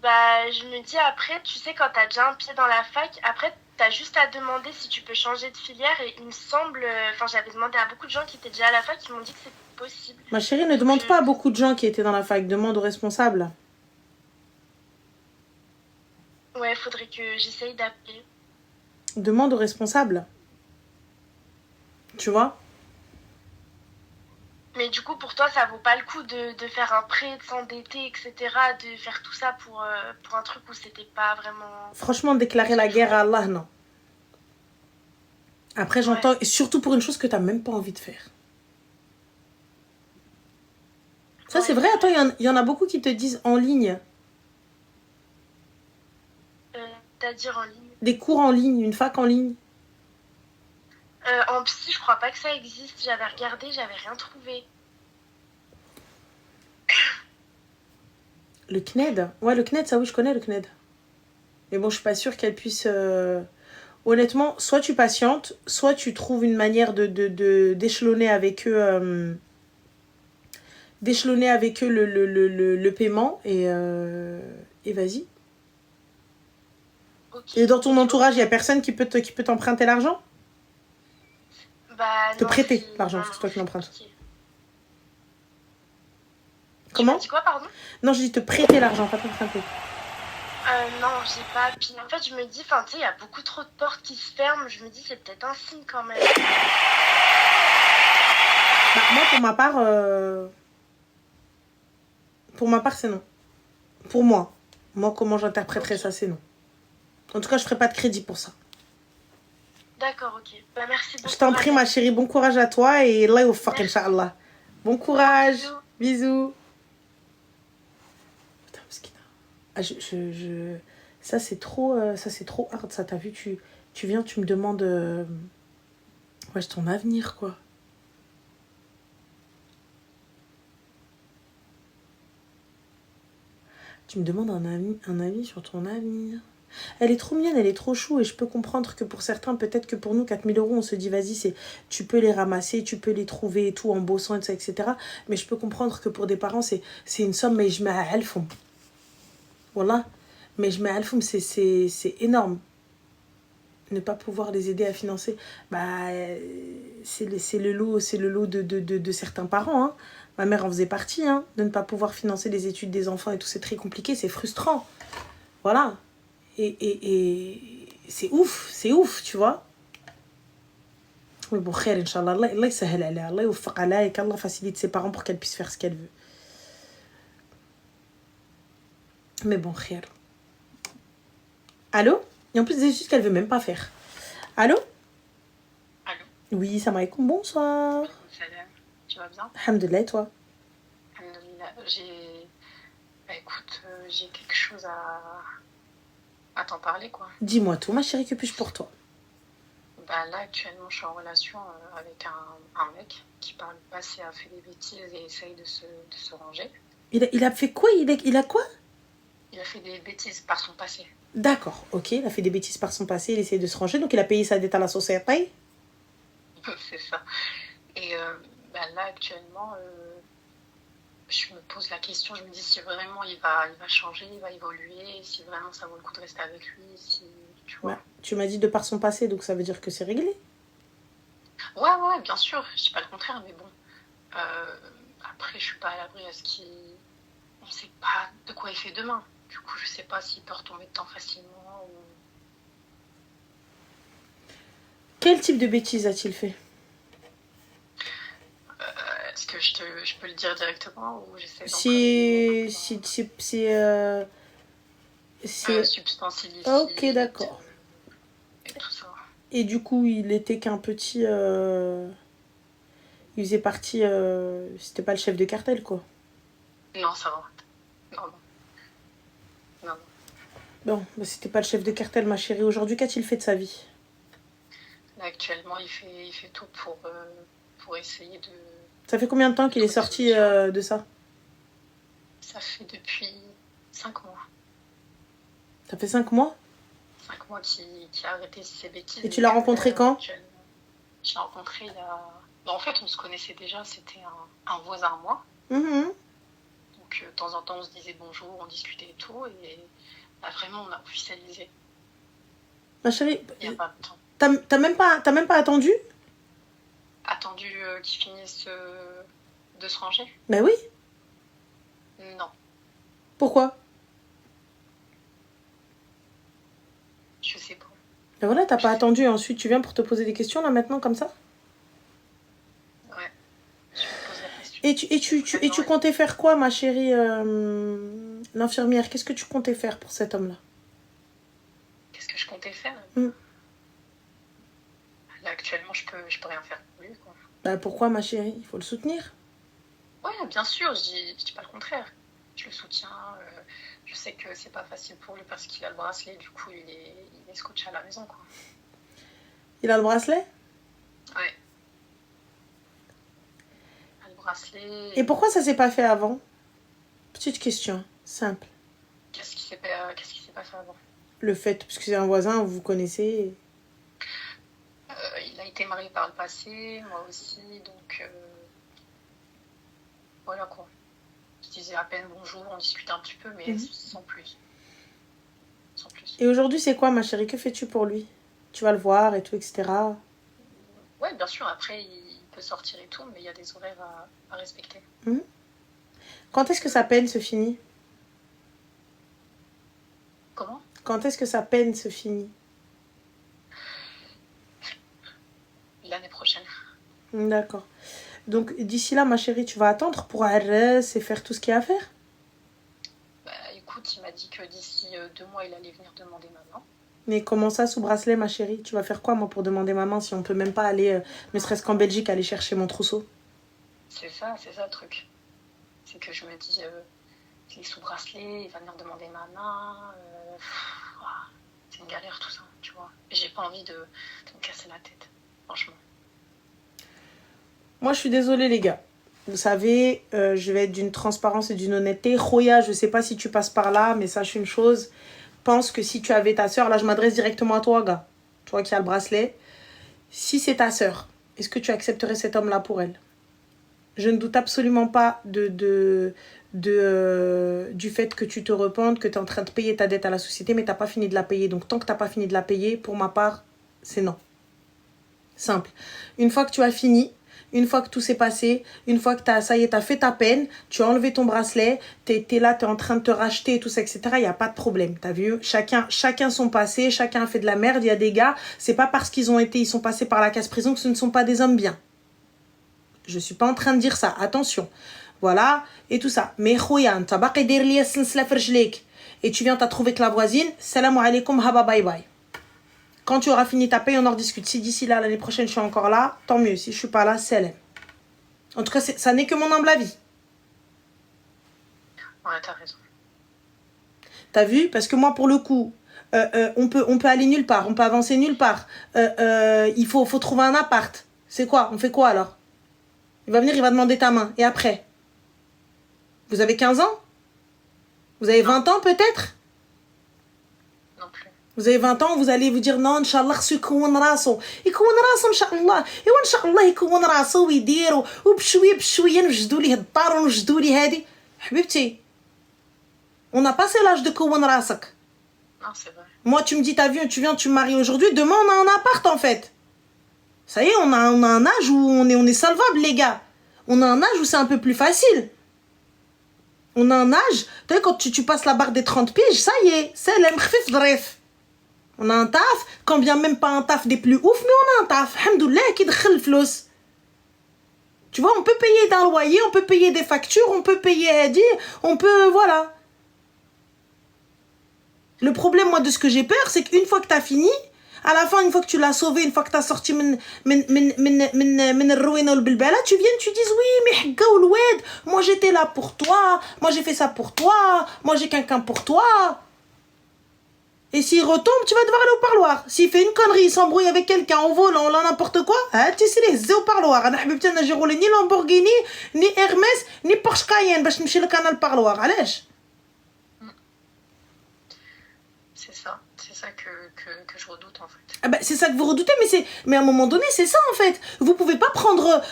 Bah, je me dis après, tu sais, quand t'as déjà un pied dans la fac, après, t'as juste à demander si tu peux changer de filière. Et il me semble, enfin, j'avais demandé à beaucoup de gens qui étaient déjà à la fac, ils m'ont dit que c'était possible. Ma chérie, ne Donc, demande pas à beaucoup de gens qui étaient dans la fac. Demande aux responsables. Ouais, faudrait que j'essaye d'appeler. Demande aux responsables. Tu vois? Mais du coup, pour toi, ça vaut pas le coup de faire un prêt, de s'endetter, etc., de faire tout ça pour un truc où c'était pas vraiment... Franchement, déclarer la guerre à Allah, non. Après, j'entends, et surtout pour une chose que t'as même pas envie de faire. Ça, Ouais. c'est vrai. Attends, il y en a beaucoup qui te disent en ligne. C'est-à-dire en ligne. Des cours en ligne, une fac en ligne. En psy, je crois pas que ça existe. J'avais regardé, j'avais rien trouvé. Le CNED. Ouais, le CNED, ça oui, je connais le CNED. Mais bon, je suis pas sûre qu'elle puisse... Honnêtement, soit tu patientes, soit tu trouves une manière d'échelonner avec eux... d'échelonner avec eux le paiement et vas-y. Okay. Et dans ton entourage, il n'y a personne qui peut t'emprunter l'argent? Bah, te non, prêter l'argent, c'est toi qui l'empruntes. Okay. Comment? Tu m'as dit quoi, pardon? Non, je dis te prêter l'argent, pas t'emprunter. Non, j'ai pas. Puis en fait, je me dis, enfin, tu sais, il y a beaucoup trop de portes qui se ferment. Je me dis, c'est peut-être un signe quand même. Bah, moi, pour ma part, c'est non. Pour moi. Moi, comment j'interpréterais ça, c'est non. En tout cas, je ferai pas de crédit pour ça. D'accord, ok. Bah, merci beaucoup. Je t'en prie, ma chérie. Bon courage à toi et Allah yawfaq, Inch'Allah. Bon courage. Bisous. Putain, ça, c'est trop hard, ça. T'as vu, tu viens, tu me demandes... Ouais, ton avenir, quoi. Tu me demandes un avis sur ton avenir. Elle est trop mignonne, elle est trop chou et je peux comprendre que pour certains, peut-être que pour nous, 4 000 €, on se dit vas-y, tu peux les ramasser, tu peux les trouver et tout en bossant, etc. Mais je peux comprendre que pour des parents, c'est une somme, mais je mets à Alfoum. Voilà. Mais je mets à Alfoum, c'est énorme. Ne pas pouvoir les aider à financer, bah, c'est le lot de certains parents. Hein. Ma mère en faisait partie, hein, de ne pas pouvoir financer les études des enfants et tout, c'est très compliqué, c'est frustrant. Voilà. Et c'est ouf, tu vois. Mais bon, khair, Inch'Allah, Allah yasahel ala, Allah yawfaq ala, et qu'Allah facilite ses parents pour qu'elle puisse faire ce qu'elle veut. Mais bon, khair. Allô? Et en plus, des études qu'elle veut même pas faire. Allô? Allô? Oui, salam alaikum, bonsoir. Salam, tu vas bien? Alhamdulillah, et toi? Alhamdulillah, bah, écoute, j'ai quelque chose à t'en parler, quoi. Dis-moi tout, ma chérie, que puis-je pour toi? Bah, là, actuellement, je suis en relation avec un mec qui, par le passé, a fait des bêtises et essaye de se ranger. Il a fait quoi? Il a quoi? Il a fait des bêtises par son passé. D'accord, ok, il a fait des bêtises par son passé, il essaie de se ranger, donc il a payé sa dette à la société. C'est ça. Et bah, là, actuellement, je me pose la question, je me dis si vraiment il va changer, il va évoluer, si vraiment ça vaut le coup de rester avec lui, si tu vois. Bah, tu m'as dit de par son passé, donc ça veut dire que c'est réglé. Ouais, bien sûr, je dis pas le contraire, mais bon. Après, je suis pas à l'abri à ce qu'il... On sait pas de quoi il fait demain. Du coup, je sais pas s'il peut retomber dedans facilement ou... Quel type de bêtises a-t-il fait? Est-ce que je peux le dire directement ou j'essaie c'est substance illicite. Ok, d'accord. Et tout ça. Et du coup, il était qu'un petit... Il faisait partie... C'était pas le chef de cartel, quoi. Non, ça va. Non. Bon, bah, c'était pas le chef de cartel, ma chérie. Aujourd'hui, qu'a-t-il fait de sa vie? Là, actuellement, il fait tout pour essayer de... Ça fait combien de temps qu'il est sorti de ça? Ça fait depuis 5 mois. Ça fait 5 mois? 5 mois qu'il a arrêté ses bêtises. Et tu l'as rencontré quand? Je l'ai rencontré il y a... Bon, en fait, on se connaissait déjà, c'était un voisin à moi. Mm-hmm. Donc Donc, de temps en temps, on se disait bonjour, on discutait et tout. Et là, vraiment, on a officialisé. Ma chérie, Il n'y a pas de temps. t'as même pas attendu? Attendu qu'ils finissent de se ranger? Ben oui. Non. Pourquoi? Je sais pas. Ben voilà, t'as pas attendu et ensuite tu viens pour te poser des questions là maintenant comme ça? Ouais. Je me pose la question. Et tu comptais faire quoi, ma chérie l'infirmière? Qu'est-ce que tu comptais faire pour cet homme-là? Qu'est-ce que je comptais faire? Mm. Là, actuellement, je peux rien faire pour lui, quoi. Ben pourquoi, ma chérie? Il faut le soutenir. Ouais, bien sûr, je dis pas le contraire. Je le soutiens. Je sais que c'est pas facile pour lui parce qu'il a le bracelet. Du coup, il est scotché à la maison, quoi. Il a le bracelet? Ouais. Il a le bracelet. Et pourquoi ça s'est pas fait avant? Petite question, simple. Qu'est-ce qui s'est pas fait avant? Le fait, parce que c'est un voisin, vous vous connaissez. Il a été marié par le passé, moi aussi, donc voilà quoi. Je disais à peine bonjour, on discutait un petit peu, mais sans plus. Sans plus. Et aujourd'hui, c'est quoi, ma chérie? Que fais-tu pour lui? Tu vas le voir et tout, etc. Ouais, bien sûr, après, il peut sortir et tout, mais il y a des horaires à respecter. Quand est-ce que sa peine se finit? Comment? Quand est-ce que sa peine se finit? L'année prochaine. D'accord. Donc, d'ici là, ma chérie, tu vas attendre pour arrêter et faire tout ce qu'il y a à faire? Bah écoute, il m'a dit que d'ici 2 mois, il allait venir demander ma main. Mais comment ça, sous bracelet, ma chérie? Tu vas faire quoi, moi, pour demander ma main si on peut même pas aller, ne serait-ce qu'en Belgique, aller chercher mon trousseau? C'est ça le truc. C'est que je me dis, il est sous bracelet, il va venir demander ma main. C'est une galère tout ça, tu vois. Et j'ai pas envie de me casser la tête, franchement. Moi, je suis désolée, les gars. Vous savez, je vais être d'une transparence et d'une honnêteté. Khoya, je sais pas si tu passes par là, mais sache une chose. Pense que si tu avais ta sœur, là, je m'adresse directement à toi, gars. Toi qui as le bracelet. Si c'est ta sœur, est-ce que tu accepterais cet homme-là pour elle? Je ne doute absolument pas du fait que tu te repentes, que tu es en train de payer ta dette à la société, mais tu n'as pas fini de la payer. Donc, tant que tu n'as pas fini de la payer, pour ma part, c'est non. Simple. Une fois que tu as fini, une fois que tout s'est passé, une fois que ça y est, tu as fait ta peine, tu as enlevé ton bracelet, tu es là, tu es en train de te racheter et tout ça, etc. Il n'y a pas de problème. Tu as vu? Chacun son passé, chacun a fait de la merde. Il y a des gars, c'est pas parce ils sont passés par la casse-prison que ce ne sont pas des hommes bien. Je suis pas en train de dire ça. Attention. Voilà. Et tout ça. Mais khoyan, t'as baqi dir li sensla frjlek. Et tu viens, t'as trouvé que la voisine. Salam alaikum, haba bye bye. Quand tu auras fini ta paye, on en rediscute. Si d'ici là, l'année prochaine, je suis encore là, tant mieux. Si je suis pas là, salam. En tout cas, ça n'est que mon humble avis. Ouais, t'as raison. T'as vu? Parce que moi, pour le coup, on peut aller nulle part. On peut avancer nulle part. Il faut trouver un appart. C'est quoi? On fait quoi alors? Il va venir, il va demander ta main. Et après? Vous avez 15 ans? Vous avez 20 ans peut-être? Non plus. Vous avez 20 ans, vous allez vous dire non, Inch'Allah, خصو يكون راسو. يكون راسو إن شاء الله. إيوا إن شاء الله يكون راسو ويدير وبشوية بشوية نوجدوا ليه الدار ونوجدوا ليه هادي. حبيبتي. On a passé l'âge de كون راسك. Non, c'est vrai. Moi, tu me dis, tu viens, tu me maries aujourd'hui. Demain, on a un appart en fait. Ça y est, on a un âge où on est salvable, les gars. On a un âge où c'est un peu plus facile. On a un âge, tu sais, quand tu passes la barre des 30 piges, ça y est, c'est l'emkhfif dref. On a un taf, quand bien même pas un taf des plus ouf, mais on a un taf. Alhamdoulilah, qui d'khil flous. Tu vois, on peut payer d'un loyer, on peut payer des factures, on peut payer Hadi, on peut, voilà. Le problème, moi, de ce que j'ai peur, c'est qu'une fois que t'as fini, à la fin, une fois que tu l'as sauvé, une fois que tu as sorti من الروينة والبلبلة, tu viens, tu dis oui, mais حقا والواد, moi j'étais là pour toi, moi j'ai fait ça pour toi, moi j'ai quelqu'un pour toi. Et s'il retombe, tu vas devoir aller au parloir. S'il fait une connerie, il s'embrouille avec quelqu'un au volant, là n'importe quoi, tu sais les au parloir. انا حبيبتي انا جيرولي ni Lamborghini, ni Hermès, ni Porsche Cayenne باش نمشي لك انا البارلوار. علاش؟ C'est ça que je redoute en fait. Ah bah, c'est ça que vous redoutez, mais à un moment donné, c'est ça en fait. Vous pouvez pas prendre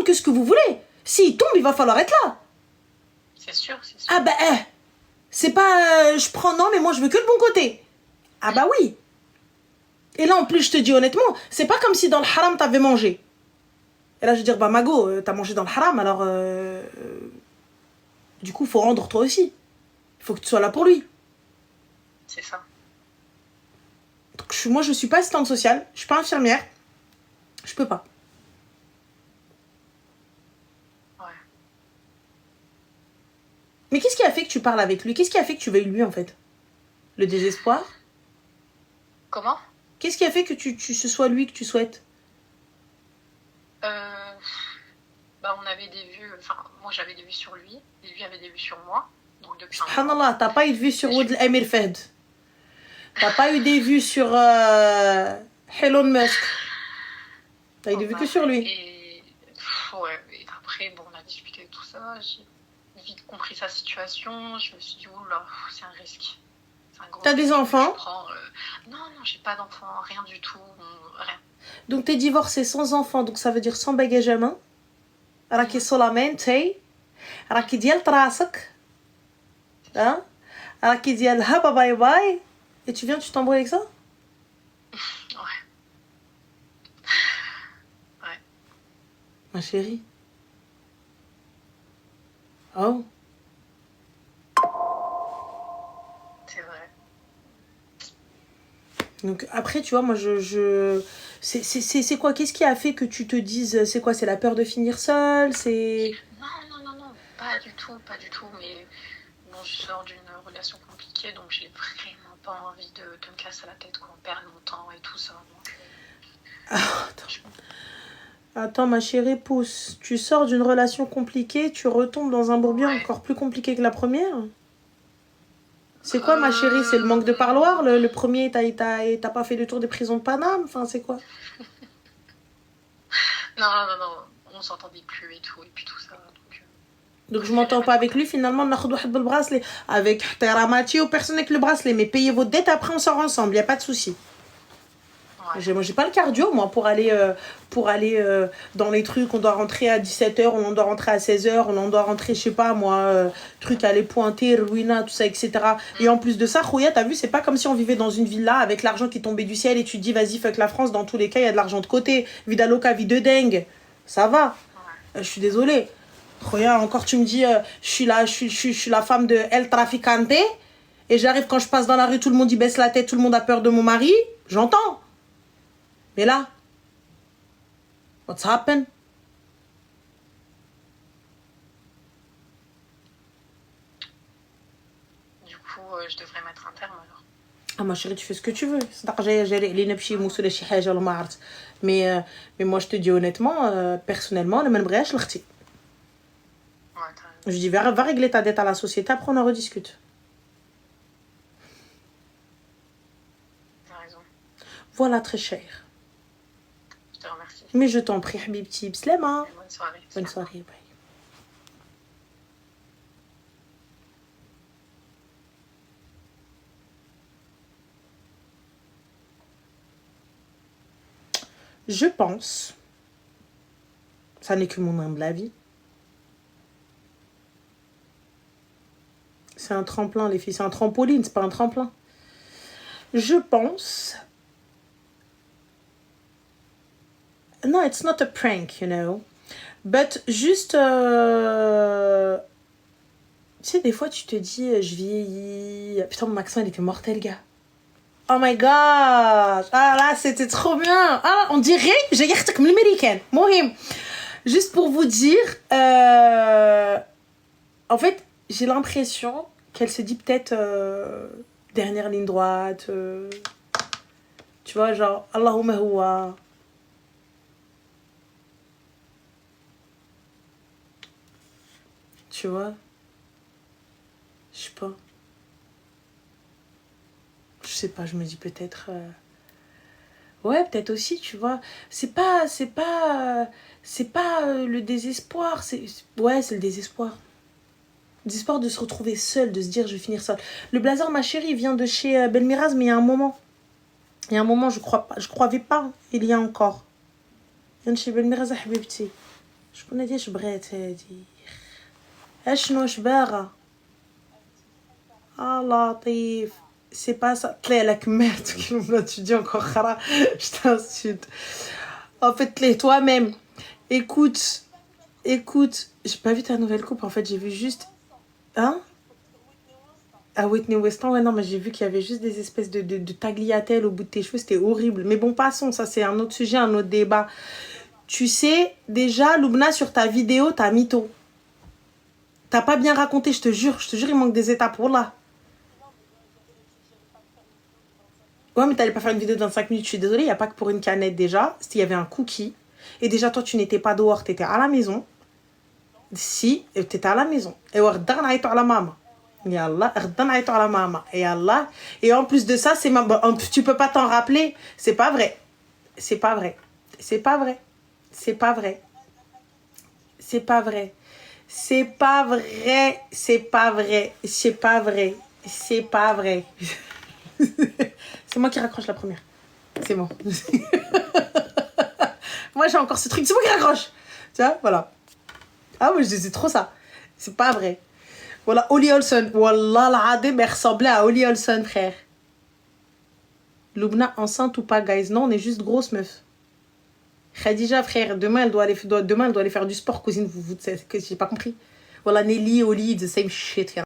que ce que vous voulez. S'il tombe, il va falloir être là. C'est sûr, c'est sûr. Ah bah, c'est pas je prends, non, mais moi je veux que le bon côté. Ah bah oui. Et là, en plus, je te dis honnêtement, c'est pas comme si dans le haram t'avais mangé. Et là, je vais dire, bah Mago, t'as mangé dans le haram, alors du coup, faut rendre toi aussi. Il faut que tu sois là pour lui. C'est ça. Donc, moi, je suis pas assistante sociale, je suis pas infirmière, je peux pas. Ouais. Mais qu'est-ce qui a fait que tu parles avec lui? Qu'est-ce qui a fait que tu veuilles lui, en fait? Le désespoir? Comment? Qu'est-ce qui a fait que ce soit lui que tu souhaites? Bah, on avait des vues, enfin, moi j'avais des vues sur lui, et lui avait des vues sur moi. Donc depuis un moment. Subhanallah, t'as pas eu de vue sur Wood Emir Fahd. T'as pas eu des vues sur Elon Musk. T'as eu des vues que sur lui. Et après, bon, on a discuté de tout ça, j'ai vite compris sa situation, je me suis dit, oula, c'est un risque. C'est un gros T'as risque des que enfants? je prends, Non, j'ai pas d'enfants, rien du tout, rien. Donc t'es divorcé sans enfants, donc ça veut dire sans bagage à main. راكي solamente راكي ديال راسك. Hein? راكي ديال هبا باي باي. Et tu viens, tu t'embrouilles avec ça? Ouais. Ma chérie. Oh. C'est vrai. Donc après, tu vois, moi, c'est quoi? Qu'est-ce qui a fait que tu te dises, c'est quoi? C'est la peur de finir seule? C'est... Non, pas du tout, mais bon, je sors d'une relation compliquée, donc j'ai vraiment pas envie de me casser la tête, qu'on perd mon temps et tout ça. Donc, Attends, ma chérie, pousse. Tu sors d'une relation compliquée, tu retombes dans un bourbier encore plus compliqué que la première? C'est quoi, ma chérie? C'est le manque de parloir? Le premier, t'as pas fait le tour des prisons de Paname? Enfin, c'est quoi? Non, on s'entendait plus et tout, et puis tout ça. Donc je m'entends pas avec lui, finalement, on a le bracelet. Avec Teramati ou personne avec le bracelet. Mais payez vos dettes, après on sort ensemble, y a pas de souci. Ouais. Moi, j'ai pas le cardio, moi, pour aller dans les trucs. On doit rentrer à 17h, on doit rentrer à 16h, on doit rentrer, je sais pas, moi, truc aller pointer, ruina, tout ça, etc. Et en plus de ça, Khouya, t'as vu, c'est pas comme si on vivait dans une villa avec l'argent qui tombait du ciel et tu te dis, vas-y, fuck la France, dans tous les cas, il y a de l'argent de côté. Vida loca, vie de dingue. Ça va. Je suis désolée. Khouya, encore, tu me dis, je suis la femme de El Traficante. Et j'arrive, quand je passe dans la rue, tout le monde y baisse la tête, tout le monde a peur de mon mari. J'entends. Mais là, what's happened? Du coup, je devrais mettre un terme alors. Ah ma chérie, tu fais ce que tu veux. Mais moi je te dis honnêtement, personnellement, le même brèche, Ouais, je dis va régler ta dette à la société, après on en rediscute. t'as raison. Voilà, très cher. Je te remercie. Mais je t'en prie, Habibti, Slema. Et bonne soirée. Bonne soirée, bye. Je pense, ça n'est que mon humble avis, c'est un tremplin les filles, c'est un trampoline, c'est pas un tremplin. Je pense, no, it's not a prank, you know, but juste, tu sais, des fois tu te dis, je vieillis, putain mon accent il était mortel, gars. Oh my god! Ah là, c'était trop bien! Ah, on dirait, j'ai regardé comme l'américaine. Mohim. Juste pour vous dire, en fait, j'ai l'impression qu'elle se dit peut-être dernière ligne droite. Tu vois, genre, Allahumma huwa. Tu vois? Je sais pas. Je sais pas, je me dis peut-être... Ouais, peut-être aussi, tu vois. C'est pas le désespoir. Ouais, c'est le désespoir. Le désespoir de se retrouver seule, de se dire je vais finir seule. Le blazer, ma chérie, vient de chez Belmiraz, mais il y a un moment. Je croyais pas. Il y a encore. Il vient de chez Belmiraz, Habibti. Je connais dire, je brette, dire. اشنو شباغة ah Latif c'est pas ça طلع لك merde tu dis encore khara je t'insulte en fait toi-même écoute j'ai pas vu ta nouvelle coupe en fait j'ai vu juste hein à Whitney Weston ouais non mais j'ai vu qu'il y avait juste des espèces de tagliatelles au bout de tes cheveux c'était horrible mais bon passons ça c'est un autre sujet un autre débat tu sais déjà Loubna sur ta vidéo t'as mytho t'as pas bien raconté je te jure il manque des étapes wallah. Ouais, mais t'allais pas faire une vidéo de 25 minutes, je suis désolée, il n'y a pas que pour une canette déjà. Il y avait un cookie. Et déjà, toi, tu n'étais pas dehors, tu étais à la maison. Si, tu étais à la maison. Et et en plus de ça, c'est tu peux pas t'en rappeler. C'est pas vrai. C'est pas vrai. C'est pas vrai. C'est pas vrai. C'est pas vrai. C'est pas vrai. C'est pas vrai. C'est pas vrai. C'est pas vrai. C'est moi qui raccroche la première. C'est bon. Moi, j'ai encore ce truc. C'est moi qui raccroche. Tu vois, voilà. Ah oui, c'est trop ça. C'est pas vrai. Voilà, Holly Olson. Wallah, l'adem, elle ressemblait à Holly Olson, frère. Loubna enceinte ou pas, guys? Non, on est juste grosse meuf. Khadija, frère, demain, elle doit aller faire du sport, cousine. Vous j'ai pas compris. Voilà, Nelly, Holly, the same shit.